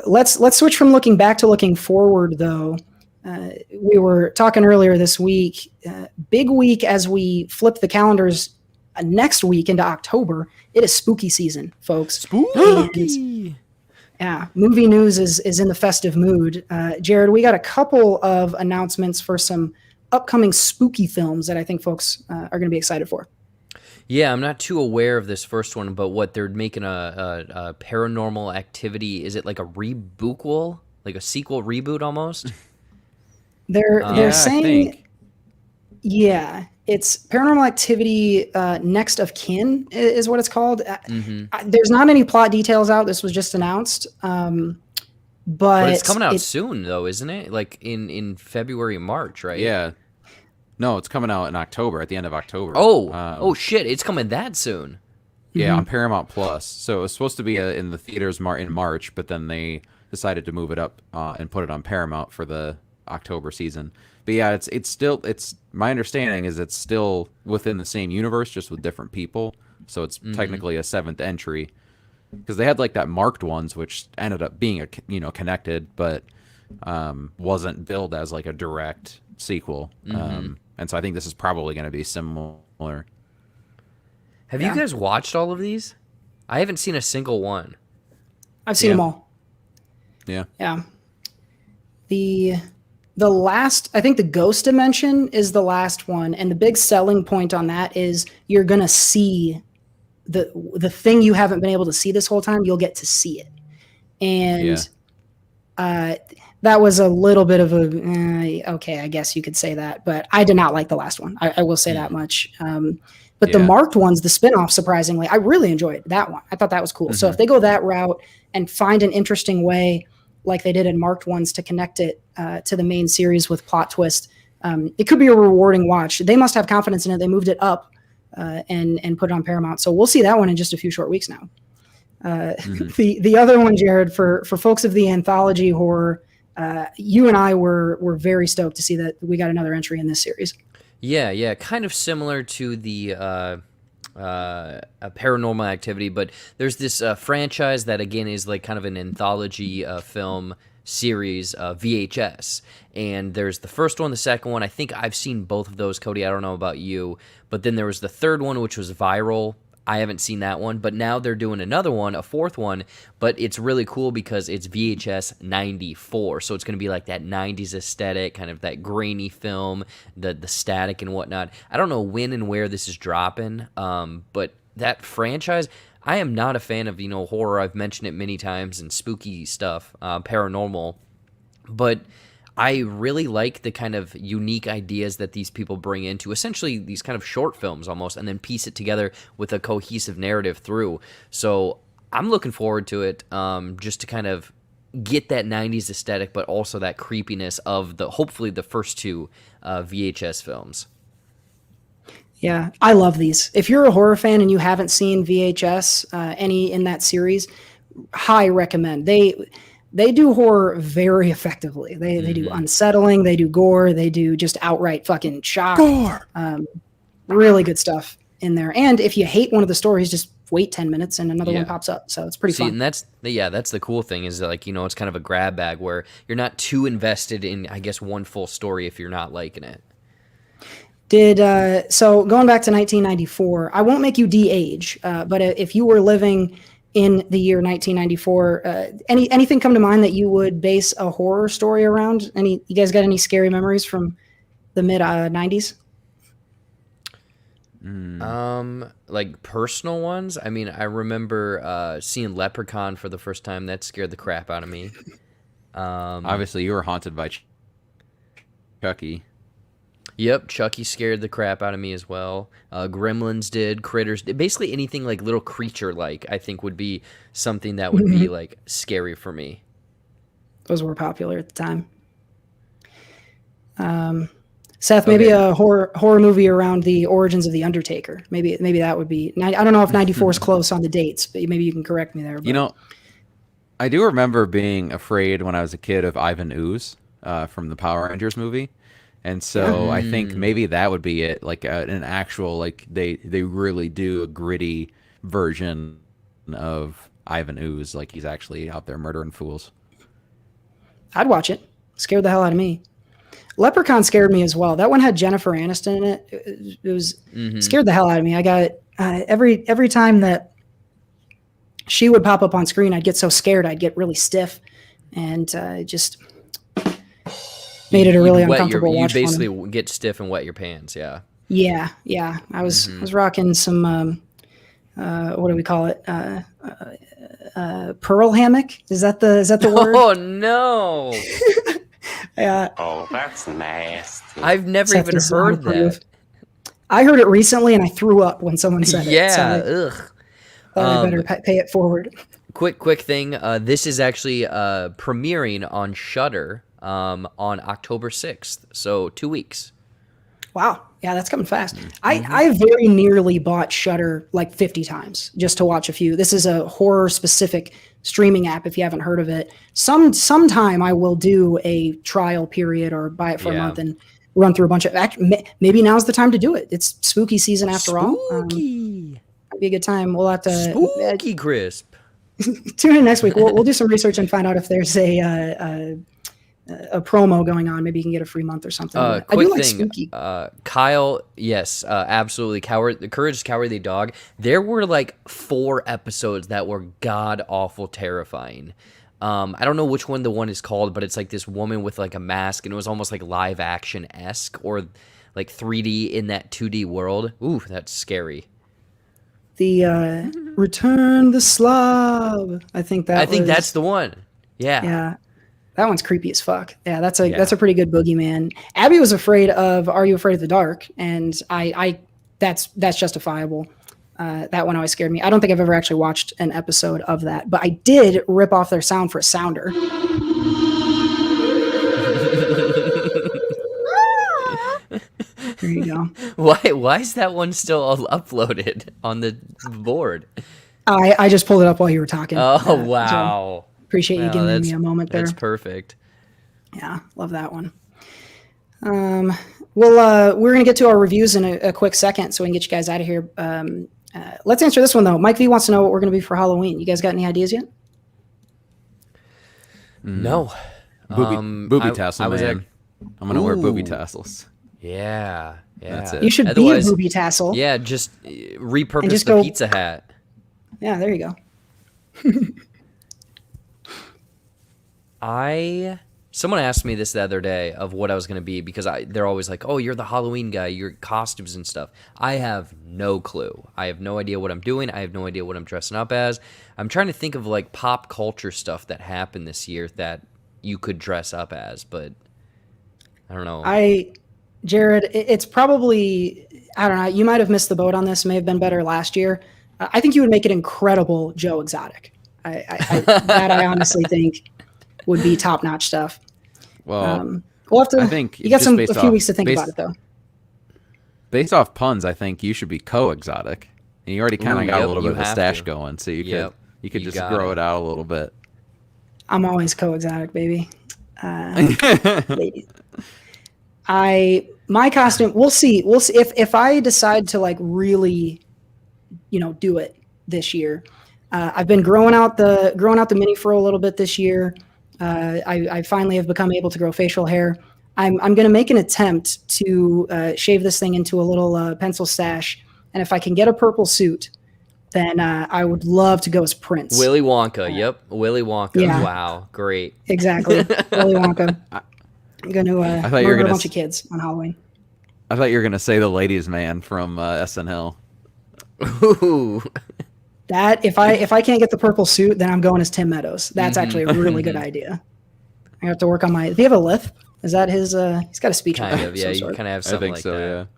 S1: Let's switch from looking back to looking forward, though. We were talking earlier this week, big week as we flip the calendars next week into October. It is spooky season, folks. Spooky. Yeah, movie news is in the festive mood. Jared, we got a couple of announcements for some upcoming spooky films that I think folks are going to be excited for.
S3: Yeah, I'm not too aware of this first one, but what they're making a Paranormal Activity. Is it like a reboot, like a sequel reboot almost?
S1: They're saying,
S2: I think.
S1: yeah, it's Paranormal Activity Next of Kin is what it's called. There's not any plot details out. This was just announced. But
S3: it's coming out soon, though, isn't it? Like in February, March, right?
S2: Yeah. No, it's coming out in October, at the end of October.
S3: Oh shit! It's coming that soon.
S2: Yeah, on Paramount Plus. So it was supposed to be in the theaters in March, but then they decided to move it up and put it on Paramount for the October season. But yeah, it's my understanding is it's still within the same universe, just with different people. So it's technically a 7th entry, because they had like that marked ones, which ended up being connected, but wasn't billed as like a direct sequel. And so I think this is probably going to be similar.
S3: Have you guys watched all of these? I haven't seen a single one.
S1: I've seen them all.
S2: Yeah.
S1: Yeah. The last, I think the Ghost Dimension is the last one, and the big selling point on that is you're gonna see the thing you haven't been able to see this whole time, you'll get to see it. And that was a little bit of a okay, I guess you could say that, but I did not like the last one. I will say that much. But the marked ones, the spinoff, surprisingly, I really enjoyed that one. I thought that was cool. So if they go that route and find an interesting way, like they did in marked ones, to connect it to the main series with plot twist, it could be a rewarding watch. They must have confidence in it. They moved it up and put it on Paramount. So we'll see that one in just a few short weeks now. The other one, Jared, for folks of the anthology horror, you and I were very stoked to see that we got another entry in this series.
S3: Yeah, kind of similar to the Paranormal Activity, but there's this franchise that again is like kind of an anthology film series, VHS, and there's the first one, the second one. I think I've seen both of those, Cody. I don't know about you, but then there was the third one, which was viral. I haven't seen that one, but now they're doing another one, a fourth one, but it's really cool because it's VHS 94, so it's going to be like that 90s aesthetic, kind of that grainy film, the static and whatnot. I don't know when and where this is dropping, but that franchise, I am not a fan of, horror. I've mentioned it many times, and spooky stuff, paranormal, but I really like the kind of unique ideas that these people bring into essentially these kind of short films almost, and then piece it together with a cohesive narrative through. So I'm looking forward to it, just to kind of get that 90s aesthetic, but also that creepiness of hopefully the first two VHS films.
S1: Yeah, I love these. If you're a horror fan and you haven't seen VHS, any in that series, high recommend. They do horror very effectively. They do unsettling, they do gore, they do just outright fucking shock. Gore! Really good stuff in there. And if you hate one of the stories, just wait 10 minutes and another one pops up. So it's pretty fun.
S3: And that's the cool thing is that, like, it's kind of a grab bag where you're not too invested in, I guess, one full story if you're not liking it.
S1: So going back to 1994, I won't make you de-age, but if you were living in the year 1994, anything come to mind that you would base a horror story around? You guys got any scary memories from the mid 90s?
S3: Like personal ones? I mean, I remember seeing Leprechaun for the first time. That scared the crap out of me.
S2: Obviously, you were haunted by Chucky.
S3: Yep, Chucky scared the crap out of me as well. Gremlins did, Critters did. Basically anything like little creature-like, I think, would be something that would be like scary for me. Those
S1: were popular at the time. Seth, maybe a horror movie around the origins of the Undertaker. Maybe that would be. I don't know if 94 is close on the dates, but maybe you can correct me there. But.
S2: I do remember being afraid when I was a kid of Ivan Ooze from the Power Rangers movie. And so I think maybe that would be it, like an actual, like they really do a gritty version of Ivan Ooze, like he's actually out there murdering fools.
S1: I'd watch it. Scared the hell out of me. Leprechaun scared me as well. That one had Jennifer Aniston in it. It was scared the hell out of me. I got every time that she would pop up on screen, I'd get so scared. I'd get really stiff, and just. Made it a really uncomfortable watch.
S3: You basically get stiff and wet your pants, yeah.
S1: Yeah. I was rocking some what do we call it? Pearl hammock? Is that the word?
S3: Oh no.
S1: Yeah.
S6: Oh, that's nasty.
S3: I've never even heard that.
S1: I heard it recently and I threw up when someone said it.
S3: Yeah.
S1: I better pay it forward.
S3: Quick thing. This is actually premiering on Shudder. On October 6th, so 2 weeks.
S1: Wow. Yeah, that's coming fast. I very nearly bought Shudder like 50 times just to watch a few. This is a horror-specific streaming app, if you haven't heard of it. Sometime I will do a trial period or buy it for a month and run through a bunch of... Maybe now's the time to do it. It's spooky season after all. Spooky. Might be a good time. We'll have to...
S3: Spooky crisp.
S1: Tune in next week. We'll do some research and find out if there's a promo going on. Maybe you can get a free month or something.
S3: Quick thing, spooky. Kyle, yes, absolutely. The Courage the Cowardly Dog. There were like 4 episodes that were god awful terrifying. I don't know which one the one is called, but it's like this woman with like a mask, and it was almost like live action-esque or like 3D in that 2D world. Ooh, that's scary.
S1: The Return the Slob. I think
S3: that's the one. Yeah.
S1: Yeah. That one's creepy as fuck. Yeah, that's a pretty good boogeyman. Abby was afraid of Are You Afraid of the Dark? And that's justifiable. That one always scared me. I don't think I've ever actually watched an episode of that, but I did rip off their sound for a sounder. There you go.
S3: Why is that one still uploaded on the board?
S1: I just pulled it up while you were talking.
S3: Oh, wow.
S1: So appreciate you giving me a moment there.
S3: That's perfect.
S1: Yeah, love that one. Well, we're going to get to our reviews in a quick second so we can get you guys out of here. Let's answer this one, though. Mike V wants to know what we're going to be for Halloween. You guys got any ideas yet?
S3: No.
S2: Booby tassel, man. I'm going to wear booby tassels.
S3: Yeah.
S2: That's it.
S1: You should be a booby tassel.
S3: Yeah, just repurpose the pizza hat.
S1: Yeah, there you go.
S3: Someone asked me this the other day of what I was going to be because they're always like, oh, you're the Halloween guy, your costumes and stuff. I have no clue. I have no idea what I'm doing. I have no idea what I'm dressing up as. I'm trying to think of like pop culture stuff that happened this year that you could dress up as, but I don't know.
S1: Jared, it's probably, I don't know, you might have missed the boat on this, may have been better last year. I think you would make an incredible Joe Exotic. I honestly think would be top-notch stuff.
S2: Well,
S1: we'll have to.
S2: I think
S1: you got a few weeks to think about it, though.
S2: Based off puns, I think you should be co-exotic. And you already kind of got a little bit of a stash going, so you could just grow it out a little bit.
S1: I'm always co-exotic, baby. My costume. We'll see if I decide to like really, do it this year. I've been growing out the mini fro a little bit this year. I finally have become able to grow facial hair. I'm going to make an attempt to shave this thing into a little pencil stash. And if I can get a purple suit, then I would love to go as Prince.
S3: Willy Wonka. Yep. Willy Wonka. Yeah. Wow. Great.
S1: Exactly. Willy Wonka. I'm going to murder a bunch of kids on Halloween.
S2: I thought you were going to say the ladies' man from SNL.
S3: Ooh.
S1: That if I can't get the purple suit, then I'm going as Tim Meadows. That's actually a really good idea. I have to work on does he have a lisp? Is that his he's got a speech
S3: kind of, yeah, you kind of have something like that.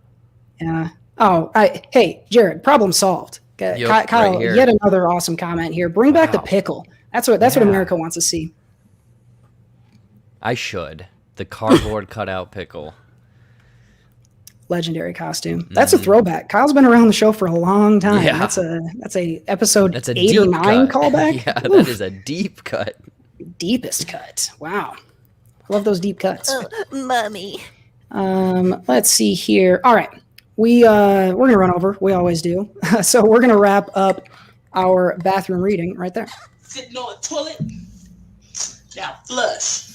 S1: Yeah. Oh, hey, Jared, problem solved.
S3: Yep,
S1: Kyle,
S3: right
S1: yet another awesome comment here. Bring back the pickle. That's what America wants to see.
S3: I should. The cardboard cutout pickle.
S1: Legendary costume. That's a throwback. Kyle's been around the show for a long time.
S3: Yeah.
S1: That's a episode
S3: That's a
S1: 8 or 9
S3: cut.
S1: callback.
S3: Yeah, that is a deep cut.
S1: Deepest cut. Wow. I love those deep cuts.
S7: Oh, mommy.
S1: Let's see here. All right. We're gonna run over. We always do. So we're gonna wrap up our bathroom reading right there.
S5: Sitting on the toilet. Now flush.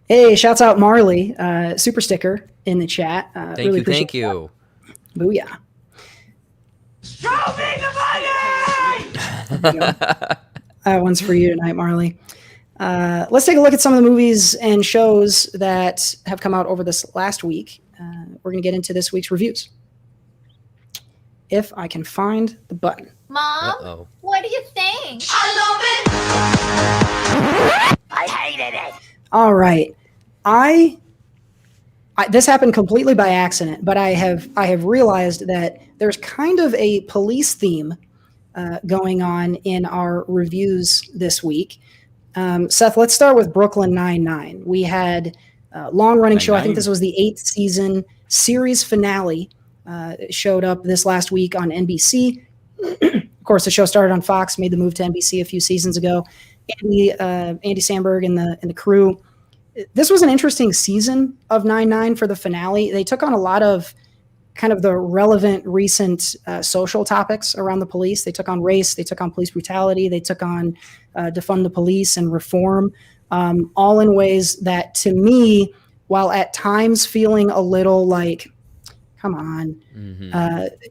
S1: Hey, shouts out Marley, super sticker in the chat.
S3: Thank you.
S1: Booyah.
S4: Show me the money!
S1: That one's for you tonight, Marley. Let's take a look at some of the movies and shows that have come out over this last week. We're going to get into this week's reviews. If I can find the button.
S7: Mom, what do you think?
S4: I love it! I hated it!
S1: All right. This happened completely by accident, but I have realized that there's kind of a police theme going on in our reviews this week. Seth, let's start with Brooklyn Nine-Nine. We had a long-running show. I think this was the 8th season series finale. Showed up this last week on NBC. Of course, the show started on Fox, made the move to NBC a few seasons ago. Andy Samberg and the crew. This was an interesting season of 9-9 for the finale. They took on a lot of kind of the relevant recent social topics around the police. They took on race. They took on police brutality. They took on defund the police and reform, all in ways that, to me, while at times feeling a little like, come on,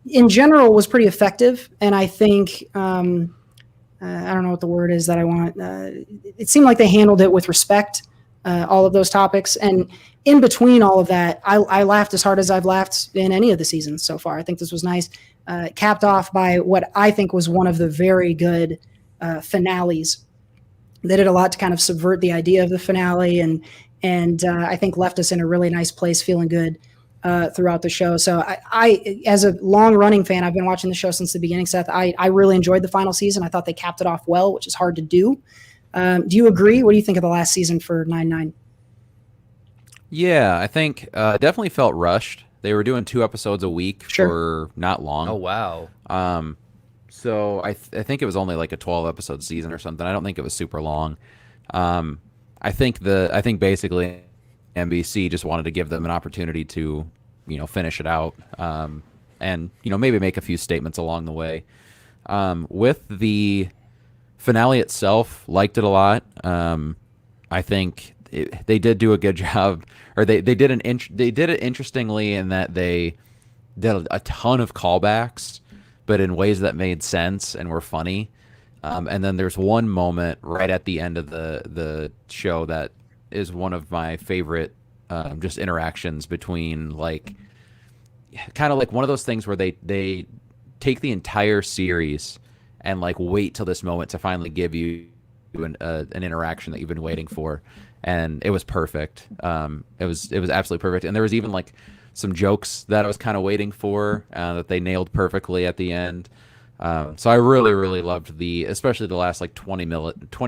S1: in general was pretty effective. And I think, I don't know what the word is that I want. It seemed like they handled it with respect all of those topics. And in between all of that, I laughed as hard as I've laughed in any of the seasons so far. I think this was nice. Capped off by what I think was one of the very good finales. They did a lot to kind of subvert the idea of the finale, and I think left us in a really nice place, feeling good throughout the show. So I, as a long-running fan, I've been watching the show since the beginning, Seth. I really enjoyed the final season. I thought they capped it off well, which is hard to do. Do you agree? What do you think of the last season for 9/9?
S2: Yeah, I think definitely felt rushed. They were doing 2 episodes a week for not long.
S3: Oh, wow.
S2: So I think it was only like a 12-episode season or something. I don't think it was super long. I think basically NBC just wanted to give them an opportunity to, finish it out, and maybe make a few statements along the way. With the finale itself, liked it a lot. I think they did do a good job, or they did it interestingly in that they did a ton of callbacks, but in ways that made sense and were funny. And then there's one moment right at the end of the show that is one of my favorite just interactions between, like, kind of like one of those things where they take the entire series and like wait till this moment to finally give you an interaction that you've been waiting for, and it was perfect. It was absolutely perfect, and there was even like some jokes that I was kind of waiting for that they nailed perfectly at the end. So I really loved especially the last like 20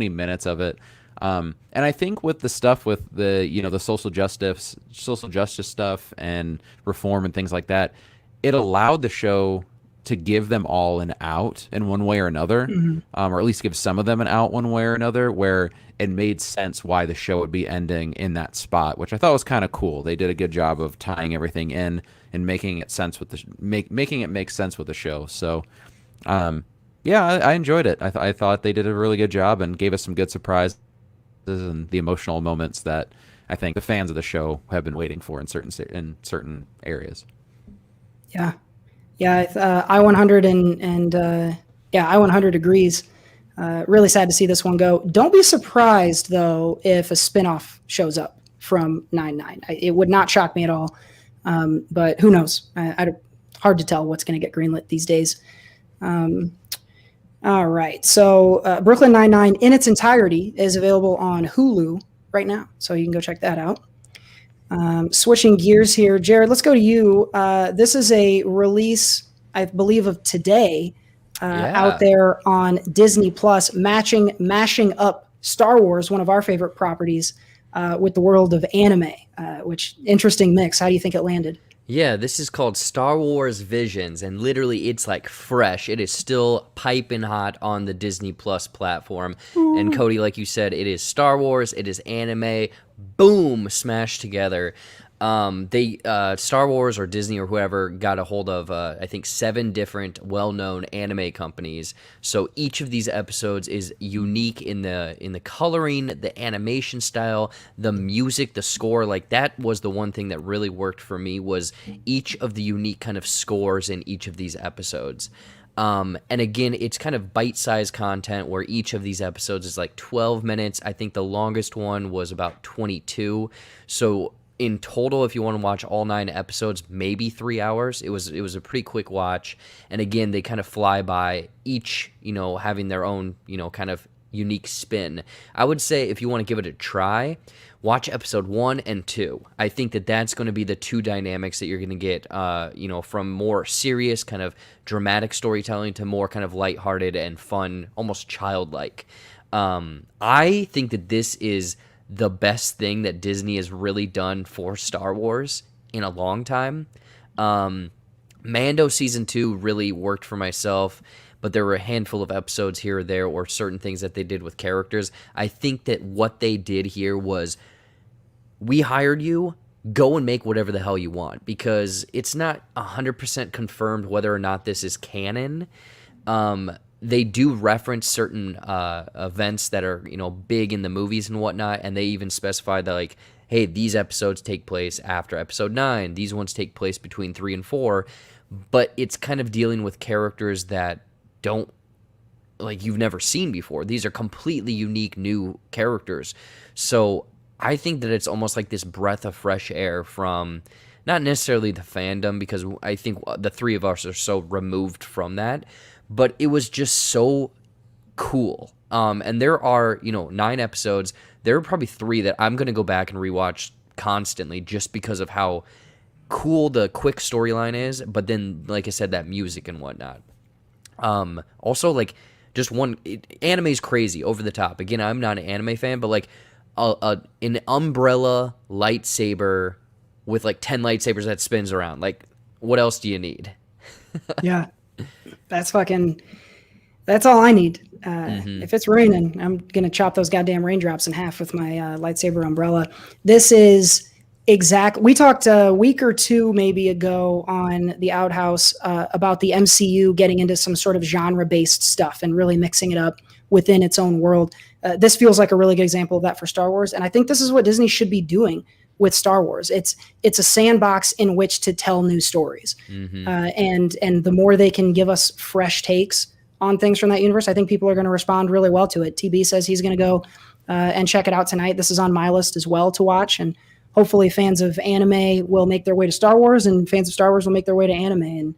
S2: minutes of it. And I think with the stuff with the social justice stuff and reform and things like that, it allowed the show to give them all an out in one way or another, or at least give some of them an out one way or another, where it made sense why the show would be ending in that spot, which I thought was kind of cool. They did a good job of tying everything in and making it making it make sense with the show. So, I enjoyed it. I thought they did a really good job and gave us some good surprises and the emotional moments that I think the fans of the show have been waiting for in certain areas.
S1: Yeah. I-100 and I-100 agrees. Really sad to see this one go. Don't be surprised, though, if a spinoff shows up from 9/9. It would not shock me at all, but who knows? Hard to tell what's going to get greenlit these days. All right, so Brooklyn Nine-Nine in its entirety is available on Hulu right now, so you can go check that out. Switching gears here, Jared, let's go to you. This is a release, I believe, of today out there on Disney Plus, mashing up Star Wars, one of our favorite properties, with the world of anime, which interesting mix. How do you think it landed?
S3: Yeah, this is called Star Wars Visions, and literally it's like fresh. It is still piping hot on the Disney Plus platform. Ooh. And Cody, like you said, it is Star Wars, it is anime, boom, smashed together. Star Wars or Disney or whoever got a hold of, I think 7 different well-known anime companies. So each of these episodes is unique in the coloring, the animation style, the music, the score. Like, that was the one thing that really worked for me, was each of the unique kind of scores in each of these episodes. And again, it's kind of bite-sized content where each of these episodes is like 12 minutes. I think the longest one was about 22. So in total, if you want to watch all 9 episodes, maybe 3 hours. It was a pretty quick watch. And again, they kind of fly by, each, having their own, kind of unique spin. I would say if you want to give it a try, watch episode 1 and 2. I think that's going to be the 2 dynamics that you're going to get, from more serious kind of dramatic storytelling to more kind of lighthearted and fun, almost childlike. I think that this is the best thing that Disney has really done for Star Wars in a long time. Mando season 2 really worked for myself, but there were a handful of episodes here or there, or certain things that they did with characters. I think that what they did here was, we hired you, go and make whatever the hell you want, because it's not 100% confirmed whether or not this is canon. They do reference certain events that are, big in the movies and whatnot, and they even specify that, like, hey, these episodes take place after episode 9, these ones take place between 3 and 4, but it's kind of dealing with characters that you've never seen before. These are completely unique new characters. So I think that it's almost like this breath of fresh air from not necessarily the fandom, because I think the three of us are so removed from that, but it was just so cool. And there are, 9 episodes. There are probably 3 that I'm going to go back and rewatch constantly just because of how cool the quick storyline is. But then, like I said, that music and whatnot. Also, like, just anime is crazy, over the top. Again, I'm not an anime fan, but like an umbrella lightsaber with like 10 lightsabers that spins around. Like, what else do you need?
S1: Yeah, that's all I need. If it's raining, I'm going to chop those goddamn raindrops in half with my lightsaber umbrella. This is we talked a week or 2 maybe ago on the Outhouse about the MCU getting into some sort of genre-based stuff and really mixing it up within its own world. This feels like a really good example of that for Star Wars, and I think this is what Disney should be doing with Star Wars. It's a sandbox in which to tell new stories, and the more they can give us fresh takes on things from that universe, I think people are going to respond really well to it. TB says he's going to go and check it out tonight. This is on my list as well to watch, and hopefully fans of anime will make their way to Star Wars, and fans of Star Wars will make their way to anime. And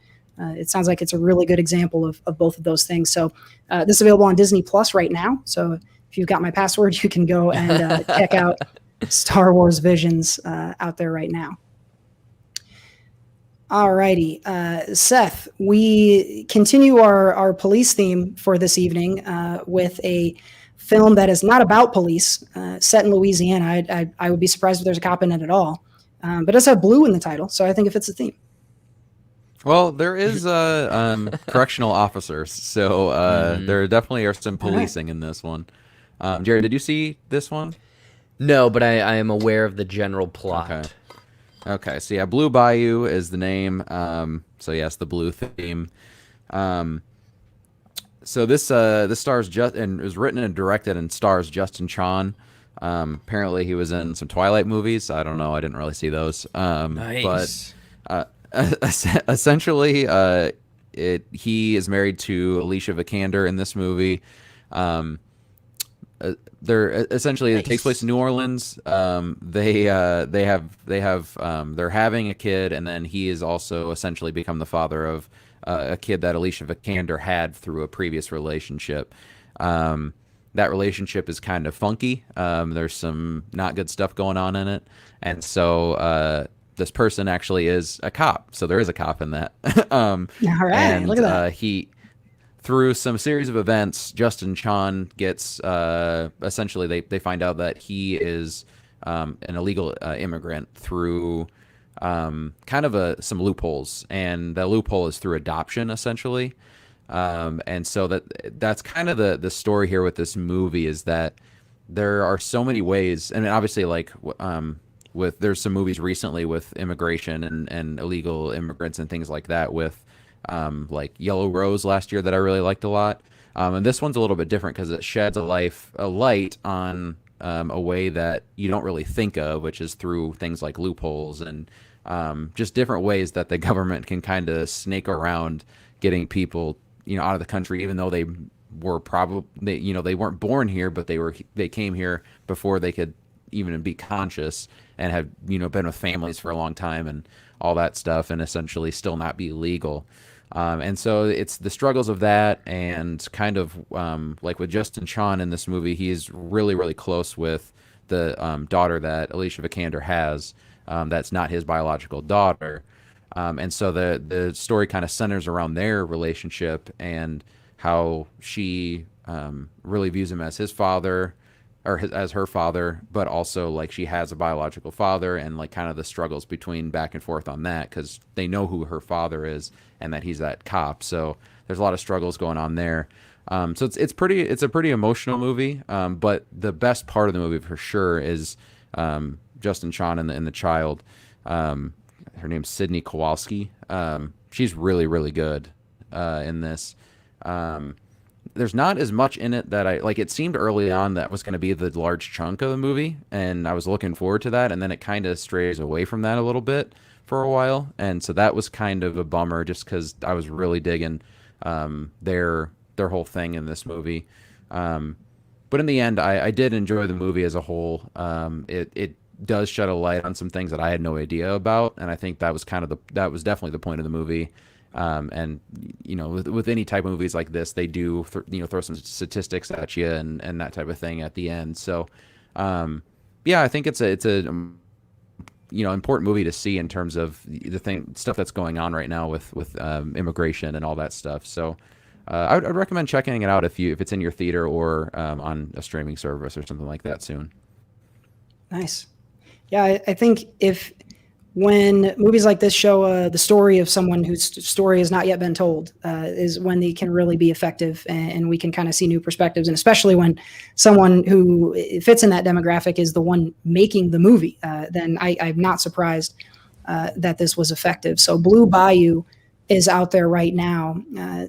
S1: it sounds like it's a really good example of both of those things. So this is available on Disney Plus right now. So if you've got my password, you can go and check out Star Wars Visions out there right now. Alrighty, Seth, we continue our police theme for this evening with a film that is not about police, set in Louisiana. I would be surprised if there's a cop in it at all, but it does have blue in the title, so I think it fits the theme.
S2: Well, there is correctional officers, so there definitely are some policing in this one. Jared, did you see this one?
S3: No, but I am aware of the general plot.
S2: Okay, so yeah, Blue Bayou is the name. So yes, the blue theme. So this stars and was written and directed and stars Justin Chon. Apparently he was in some Twilight movies. I don't know. I didn't really see those.
S3: Nice.
S2: But essentially, he is married to Alicia Vikander in this movie. It takes place in New Orleans. They're having a kid, and then he is also essentially become the father of a kid that Alicia Vikander had through a previous relationship. That relationship is kind of funky. There's some not good stuff going on in it, and so this person actually is a cop. So there is a cop in that.
S1: All right,
S2: and
S1: look at that.
S2: Through some series of events, Justin Chon gets essentially they find out that he is an illegal immigrant through kind of some loopholes, and the loophole is through adoption essentially. And so that's kind of the story here with this movie, is that there are so many ways, and obviously like there's some movies recently with immigration and illegal immigrants and things like that, with like Yellow Rose last year that I really liked a lot. And this one's a little bit different because it sheds a light on a way that you don't really think of, which is through things like loopholes and just different ways that the government can kind of snake around getting people, out of the country, even though they were they weren't born here, but they came here before they could even be conscious and have been with families for a long time and all that stuff, and essentially still not be legal. And so it's the struggles of that, and kind of like with Justin Chon in this movie, he's really, really close with the daughter that Alicia Vikander has, that's not his biological daughter. And so the story kind of centers around their relationship and how she really views him as his father, or as her father, but also like she has a biological father, and like kind of the struggles between back and forth on that, because they know who her father is and that he's that cop. So there's a lot of struggles going on there. So it's a pretty emotional movie. But the best part of the movie for sure is Justin Chon and the child. Her name's Sydney Kowalski. She's really, really good in this. There's not as much in it that I like. It seemed early on that was going to be the large chunk of the movie, and I was looking forward to that, and then it kind of strays away from that a little bit for a while, and so that was kind of a bummer, just because I was really digging their whole thing in this movie. But in the end, I did enjoy the movie as a whole. It does shed a light on some things that I had no idea about, and I think that was definitely the point of the movie. And with any type of movies like this, they do throw some statistics at you and that type of thing at the end. So yeah, I think it's a important movie to see in terms of the stuff that's going on right now with immigration and all that stuff. So I'd recommend checking it out if it's in your theater or on a streaming service or something like that soon.
S1: Nice. Yeah, I think when movies like this show the story of someone whose story has not yet been told is when they can really be effective, and we can kind of see new perspectives. And especially when someone who fits in that demographic is the one making the movie, then I'm not surprised that this was effective. So Blue Bayou is out there right now.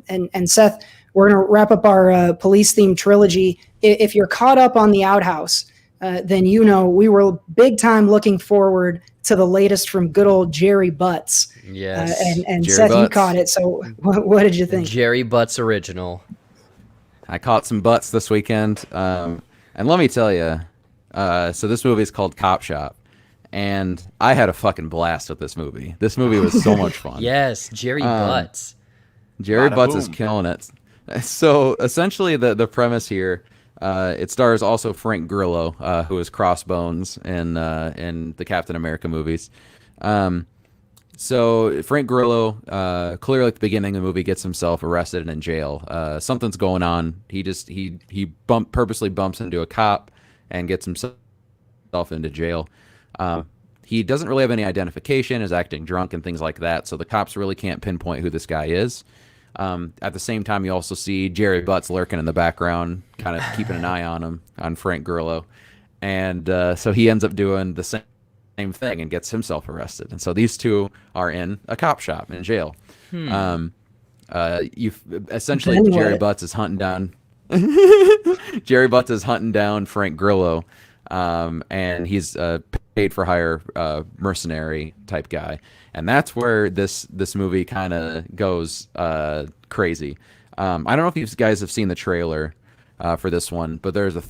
S1: And Seth, we're going to wrap up our police-themed trilogy. If you're caught up on The Outhouse, then we were big time looking forward to the latest from good old Jerry Butts.
S3: Yes.
S1: And
S2: Jerry
S1: Seth, you
S2: Butts.
S1: caught it. So what did you think?
S3: Jerry Butts original.
S2: I caught some butts this weekend, and let me tell you, so this movie is called Cop Shop, and I had a fucking blast with this movie. This movie was so much fun.
S3: Yes, Jerry Butts.
S2: Jerry
S6: Bada
S2: Butts
S6: boom.
S2: is killing it. So essentially, the premise here, it stars also Frank Grillo, who is Crossbones in the Captain America movies. So Frank Grillo, clearly at the beginning of the movie, gets himself arrested and in jail. Something's going on. He purposely bumps into a cop and gets himself into jail. He doesn't really have any identification, is acting drunk and things like that, so the cops really can't pinpoint who this guy is. At the same time, you also see Jerry Butts lurking in the background, kind of keeping an eye on Frank Grillo. And so he ends up doing the same thing and gets himself arrested. And so these two are in a cop shop in jail. Essentially, Jerry Butts is hunting down Frank Grillo, and he's a paid for hire mercenary type guy. And that's where this movie kind of goes crazy. I don't know if you guys have seen the trailer for this one, but there's a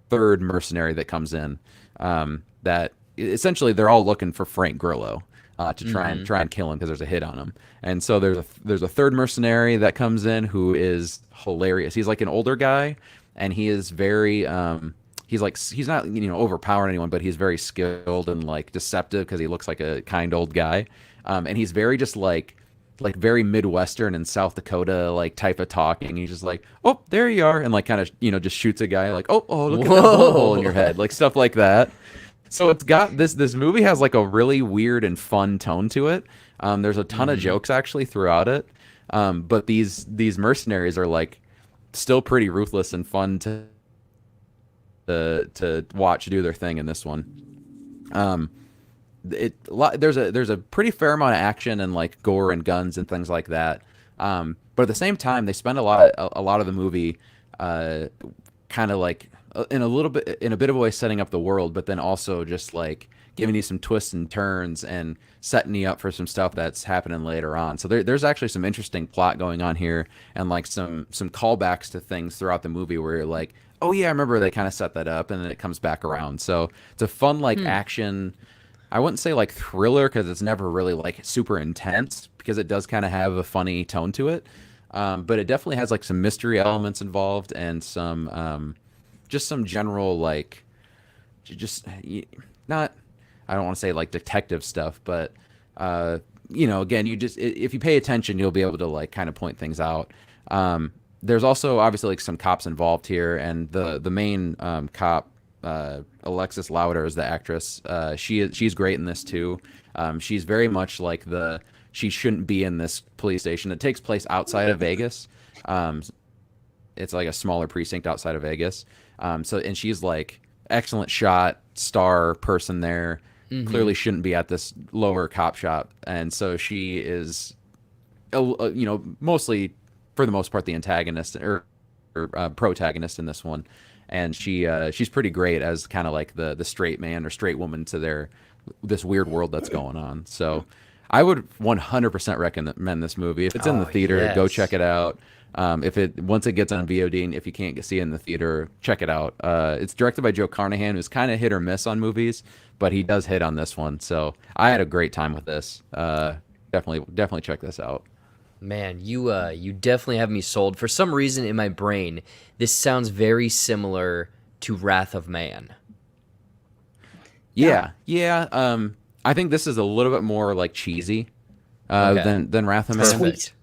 S2: third mercenary that comes in that essentially they're all looking for Frank Grillo to try and kill him because there's a hit on him. And so there's a third mercenary that comes in who is hilarious. He's like an older guy, and he is very he's not overpowering anyone, but he's very skilled and like deceptive because he looks like a kind old guy, and he's very just like very Midwestern and South Dakota like type of talking. He's just like, oh, there you are, and like kind of just shoots a guy like, oh look at that bullet hole in your head, like stuff like that. So it's got this movie has like a really weird and fun tone to it. There's a ton of jokes actually throughout it, but these mercenaries are like still pretty ruthless and fun to watch do their thing in this one. There's a pretty fair amount of action and like gore and guns and things like that. But at the same time, they spend a lot of the movie kind of like in a bit of a way setting up the world, but then also just like giving you some twists and turns and setting you up for some stuff that's happening later on. So there's actually some interesting plot going on here, and like some callbacks to things throughout the movie where you're like, oh yeah, I remember they kind of set that up, and then it comes back around. So it's a fun like action. I wouldn't say like thriller because it's never really like super intense, because it does kind of have a funny tone to it. But it definitely has like some mystery elements involved and some just some general like not, I don't want to say like detective stuff, but again, if you pay attention, you'll be able to like kind of point things out. There's also obviously like some cops involved here, and the main cop, Alexis Louder is the actress. She's great in this too. She's very much like she shouldn't be in this police station. It takes place outside of Vegas. It's like a smaller precinct outside of Vegas. And she's like excellent shot, star person there. Clearly shouldn't be at this lower cop shop, and so she is, mostly for the most part the antagonist or protagonist in this one, and she's pretty great as kind of like the straight man or straight woman to this weird world that's going on. So I would 100% recommend this movie. If it's in the theater, go check it out. Once it gets on VOD, and if you can't see it in the theater, check it out. It's directed by Joe Carnahan, who's kind of hit or miss on movies, but he does hit on this one. So I had a great time with this. Definitely check this out.
S3: Man, you definitely have me sold. For some reason in my brain, this sounds very similar to Wrath of Man.
S2: Yeah. I think this is a little bit more like cheesy than Wrath of Man.
S3: Perfect.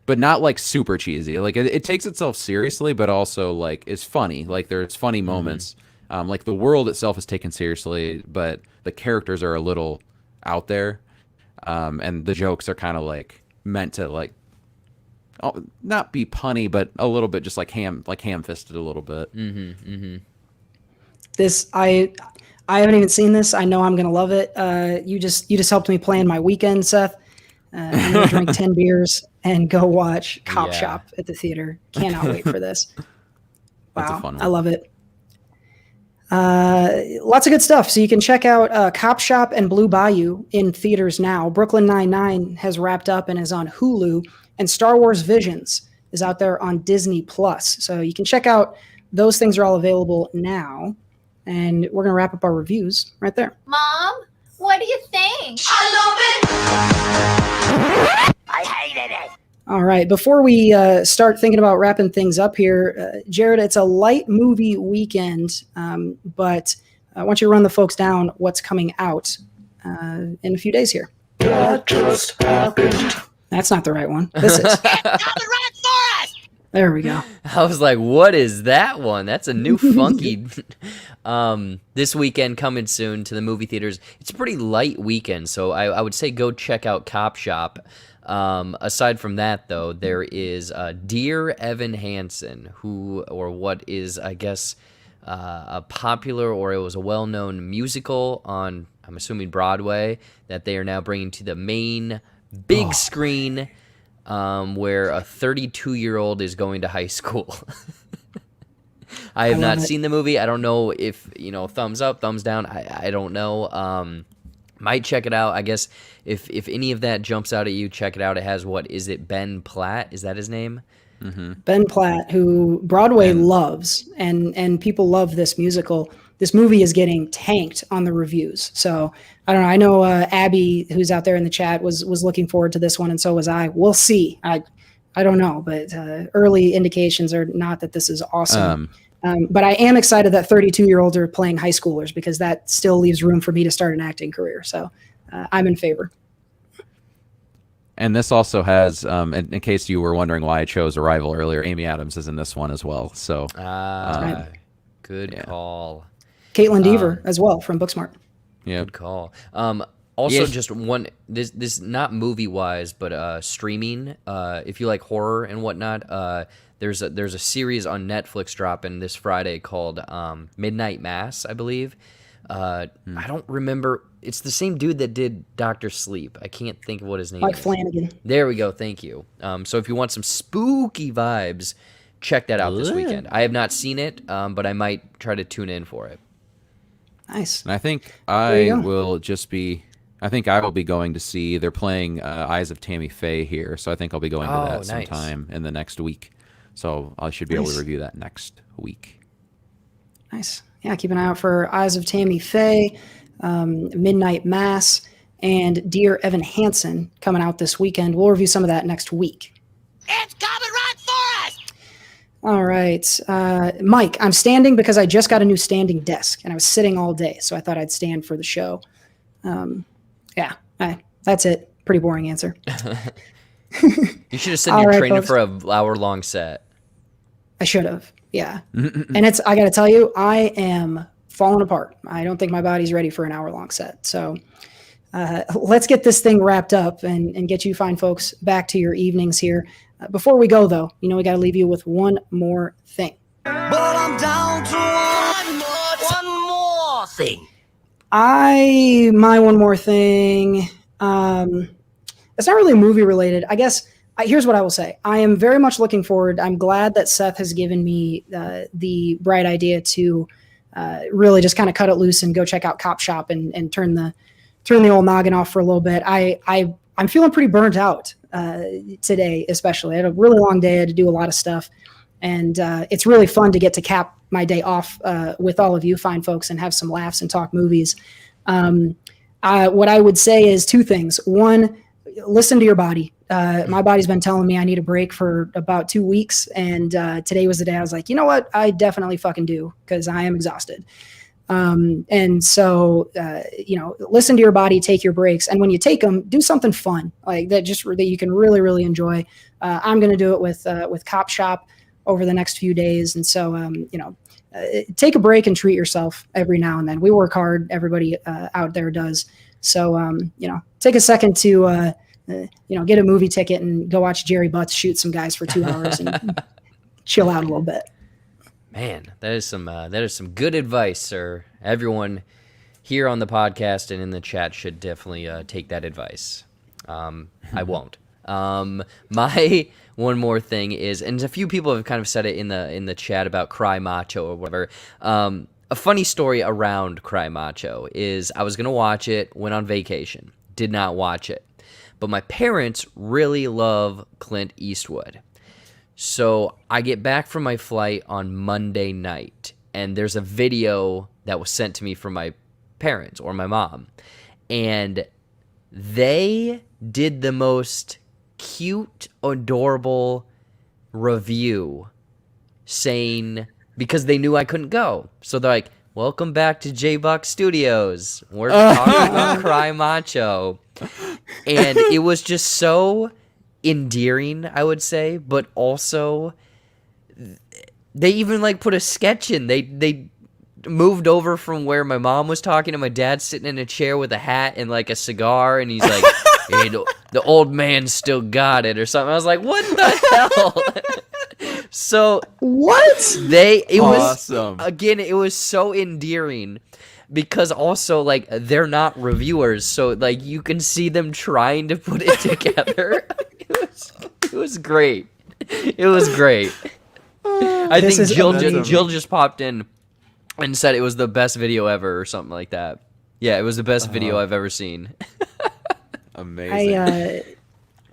S2: But not like super cheesy. Like it takes itself seriously, but also like is funny. Like there's funny moments. Like the world itself is taken seriously, but the characters are a little out there, and the jokes are kind of like meant to like not be punny, but a little bit just like ham-fisted a little bit.
S1: This I haven't even seen this. I know I'm gonna love it. You just helped me plan my weekend, Seth. I'm gonna drink 10 beers and go watch Cop Shop at the theater. Cannot wait for this.
S2: That's a
S1: Wow,
S2: fun one.
S1: I love it. Lots of good stuff. So you can check out Cop Shop and Blue Bayou in theaters now. Brooklyn Nine-Nine has wrapped up and is on Hulu, and Star Wars Visions is out there on Disney Plus. So you can check out those things are all available now. And we're gonna wrap up our reviews right there.
S7: Mom, what do you think?
S4: I hated it.
S1: All right. Before we start thinking about wrapping things up here, Jared, it's a light movie weekend, but I want you to run the folks down what's coming out in a few days here.
S4: That just happened.
S1: That's not the right one. This is. There we go.
S3: I was like, what is that one? That's a new funky. This weekend coming soon to the movie theaters. It's a pretty light weekend, so I would say go check out Cop Shop. Aside from that, though, there is Dear Evan Hansen, what is, I guess, a popular, or it was a well-known musical on, I'm assuming, Broadway, that they are now bringing to the main big screen, where a 32-year-old is going to high school. I have not seen the movie. I don't know if, thumbs up, thumbs down. I don't know. Might check it out. I guess if any of that jumps out at you, check it out. It has, Ben Platt? Is that his name?
S2: Mm-hmm.
S1: Ben Platt, who Broadway loves, and people love this musical. This movie is getting tanked on the reviews. So I don't know. I know Abby, who's out there in the chat, was looking forward to this one, and so was I. We'll see. I don't know, but early indications are not that this is awesome. But I am excited that 32-year-olds are playing high schoolers, because that still leaves room for me to start an acting career. So I'm in favor.
S2: And this also has, in case you were wondering why I chose Arrival earlier, Amy Adams is in this one as well. So
S3: Good call.
S1: Caitlin Deaver as well from Booksmart.
S2: Yeah,
S3: Good call. Also, just one. This not movie wise, but streaming. If you like horror and whatnot, there's a series on Netflix dropping this Friday called Midnight Mass, I believe. I don't remember. It's the same dude that did Dr. Sleep. I can't think of what his name
S1: Mike
S3: is.
S1: Flanagan.
S3: There we go. Thank you. So if you want some spooky vibes, check that out this weekend. I have not seen it, but I might try to tune in for it.
S1: Nice.
S2: and I think I will be going to see. They're playing Eyes of Tammy Faye here, so I think I'll be going to that sometime in the next week. So I should be able to review that next week.
S1: Nice. Yeah, keep an eye out for Eyes of Tammy Faye, Midnight Mass, and Dear Evan Hansen coming out this weekend. We'll review some of that next week.
S4: It's coming right for us.
S1: All right. Mike, I'm standing because I just got a new standing desk, and I was sitting all day, so I thought I'd stand for the show. That's it. Pretty boring answer.
S3: You should have said you're training for an hour-long set.
S1: I should have. Yeah. And I got to tell you, I am falling apart. I don't think my body's ready for an hour-long set. So let's get this thing wrapped up and get you fine folks back to your evenings here. Before we go, though, we got to leave you with one more thing.
S4: But I'm down to one more thing.
S1: My one more thing, it's not really movie related. I guess here's what I will say. I am very much looking forward. I'm glad that Seth has given me the bright idea to really just kind of cut it loose and go check out Cop Shop and turn the old noggin off for a little bit. I'm feeling pretty burnt out today, especially. I had a really long day. I had to do a lot of stuff. And it's really fun to get to cap my day off with all of you fine folks and have some laughs and talk movies. What I would say is two things. One, listen to your body. My body's been telling me I need a break for about 2 weeks. And today was the day I was like, you know what? I definitely fucking do, because I am exhausted. And so, listen to your body, take your breaks. And when you take them, do something fun like that, that you can really, really enjoy. I'm going to do it with Cop Shop over the next few days. And so, take a break and treat yourself every now and then. We work hard. Everybody out there does. So, take a second to, get a movie ticket and go watch Jerry Butts shoot some guys for 2 hours and chill out a little bit.
S3: Man, that is some good advice, sir. Everyone here on the podcast and in the chat should definitely take that advice. I won't. My one more thing is, and a few people have kind of said it in the chat about Cry Macho or whatever. A funny story around Cry Macho is I was gonna watch it, went on vacation, did not watch it, but my parents really love Clint Eastwood. So I get back from my flight on Monday night, and there's a video that was sent to me from my parents or my mom, and they did the most cute, adorable review saying, because they knew I couldn't go. So they're like, welcome back to JBuck Studios. We're talking about Cry Macho. And it was just so endearing, I would say, but also they even like put a sketch in. They moved over from where my mom was talking to my dad sitting in a chair with a hat and like a cigar, and he's like, hey, the old man still got it or something. I was like, what the hell? So
S1: what?
S3: It
S2: awesome.
S3: It was so endearing. Because also, like, they're not reviewers, so, like, you can see them trying to put it together. It was great. It was great. I think Jill just popped in and said it was the best video ever or something like that. Yeah, it was the best video I've ever seen.
S2: Amazing.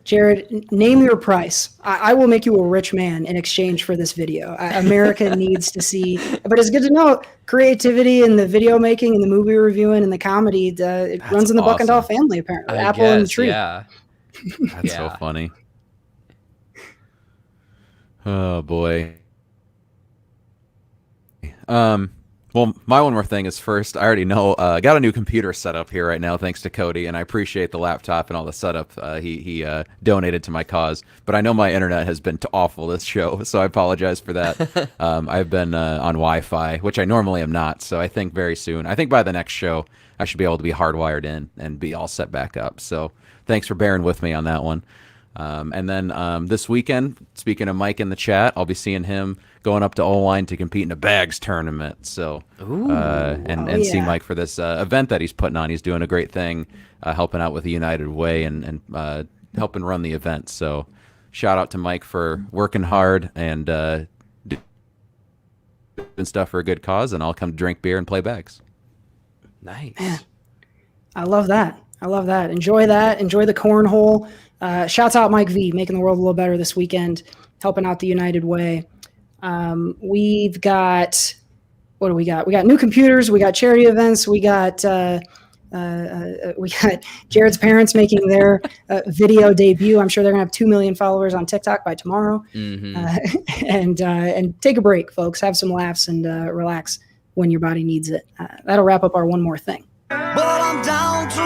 S1: Jared, name your price. I will make you a rich man in exchange for this video. America needs to see, but it's good to know creativity in the video making and the movie reviewing and the comedy. It runs in the
S2: awesome.
S1: Buckendahl family, apparently.
S3: I
S1: Apple in the
S3: guess,
S1: tree.
S3: Yeah.
S2: That's so funny. Oh boy. Well, my one more thing is first, I already know, I got a new computer set up here right now, thanks to Cody, and I appreciate the laptop and all the setup he donated to my cause. But I know my internet has been awful this show, so I apologize for that. I've been on Wi-Fi, which I normally am not, so I think very soon, I think by the next show, I should be able to be hardwired in and be all set back up. So thanks for bearing with me on that one. And then this weekend, speaking of Mike in the chat, I'll be seeing him going up to O-line to compete in a bags tournament. So, see Mike for this event that he's putting on. He's doing a great thing, helping out with the United Way and helping run the event. So shout out to Mike for working hard and doing stuff for a good cause. And I'll come drink beer and play bags.
S3: Nice.
S1: Man, I love that. Enjoy that. Enjoy the cornhole. Shouts out Mike V, making the world a little better this weekend, helping out the United Way. We've got, what do we got? We got new computers. We got charity events. We got Jared's parents making their video debut. I'm sure they're gonna have 2 million followers on TikTok by tomorrow.
S3: Mm-hmm.
S1: And take a break, folks. Have some laughs and relax when your body needs it. That'll wrap up our one more thing.
S4: But I'm down to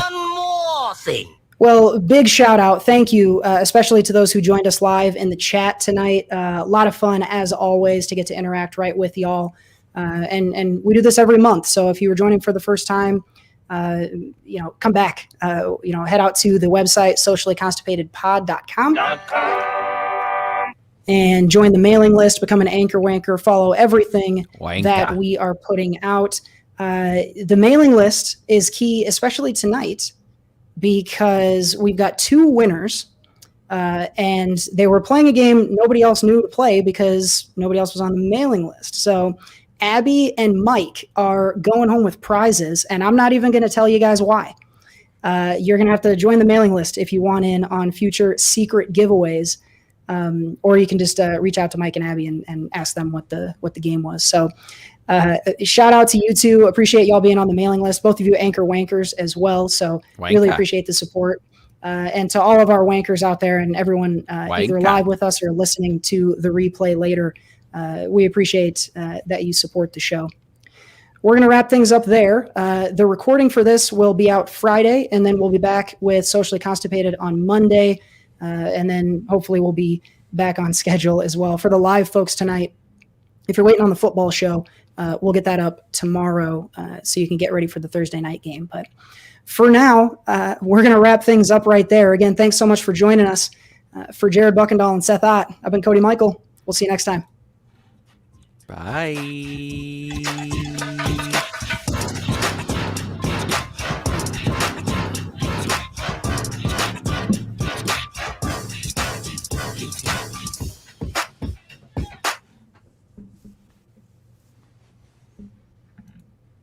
S4: one more thing.
S1: Well, big shout out. Thank you, especially to those who joined us live in the chat tonight. A lot of fun, as always, to get to interact right with y'all. And we do this every month. So if you were joining for the first time, come back. Head out to the website, sociallyconstipatedpod.com. And join the mailing list, become an anchor wanker, follow everything that we are putting out. The mailing list is key, especially tonight, because we've got 2 winners, and they were playing a game nobody else knew to play because nobody else was on the mailing list. So Abby and Mike are going home with prizes, and I'm not even going to tell you guys why. you're going to have to join the mailing list if you want in on future secret giveaways. Or you can just reach out to Mike and Abby and ask them what the game was. So shout out to you two. Appreciate y'all being on the mailing list. Both of you anchor wankers as well. So really appreciate the support. And to all of our wankers out there and everyone either live with us or listening to the replay later, we appreciate that you support the show. We're going to wrap things up there. The recording for this will be out Friday, and then we'll be back with Socially Constipated on Monday. And then hopefully we'll be back on schedule as well. For the live folks tonight, if you're waiting on the football show, we'll get that up tomorrow so you can get ready for the Thursday night game. But for now, we're going to wrap things up right there. Again, thanks so much for joining us. For Jared Buckendahl and Seth Ott, I've been Cody Michael. We'll see you next time.
S2: Bye.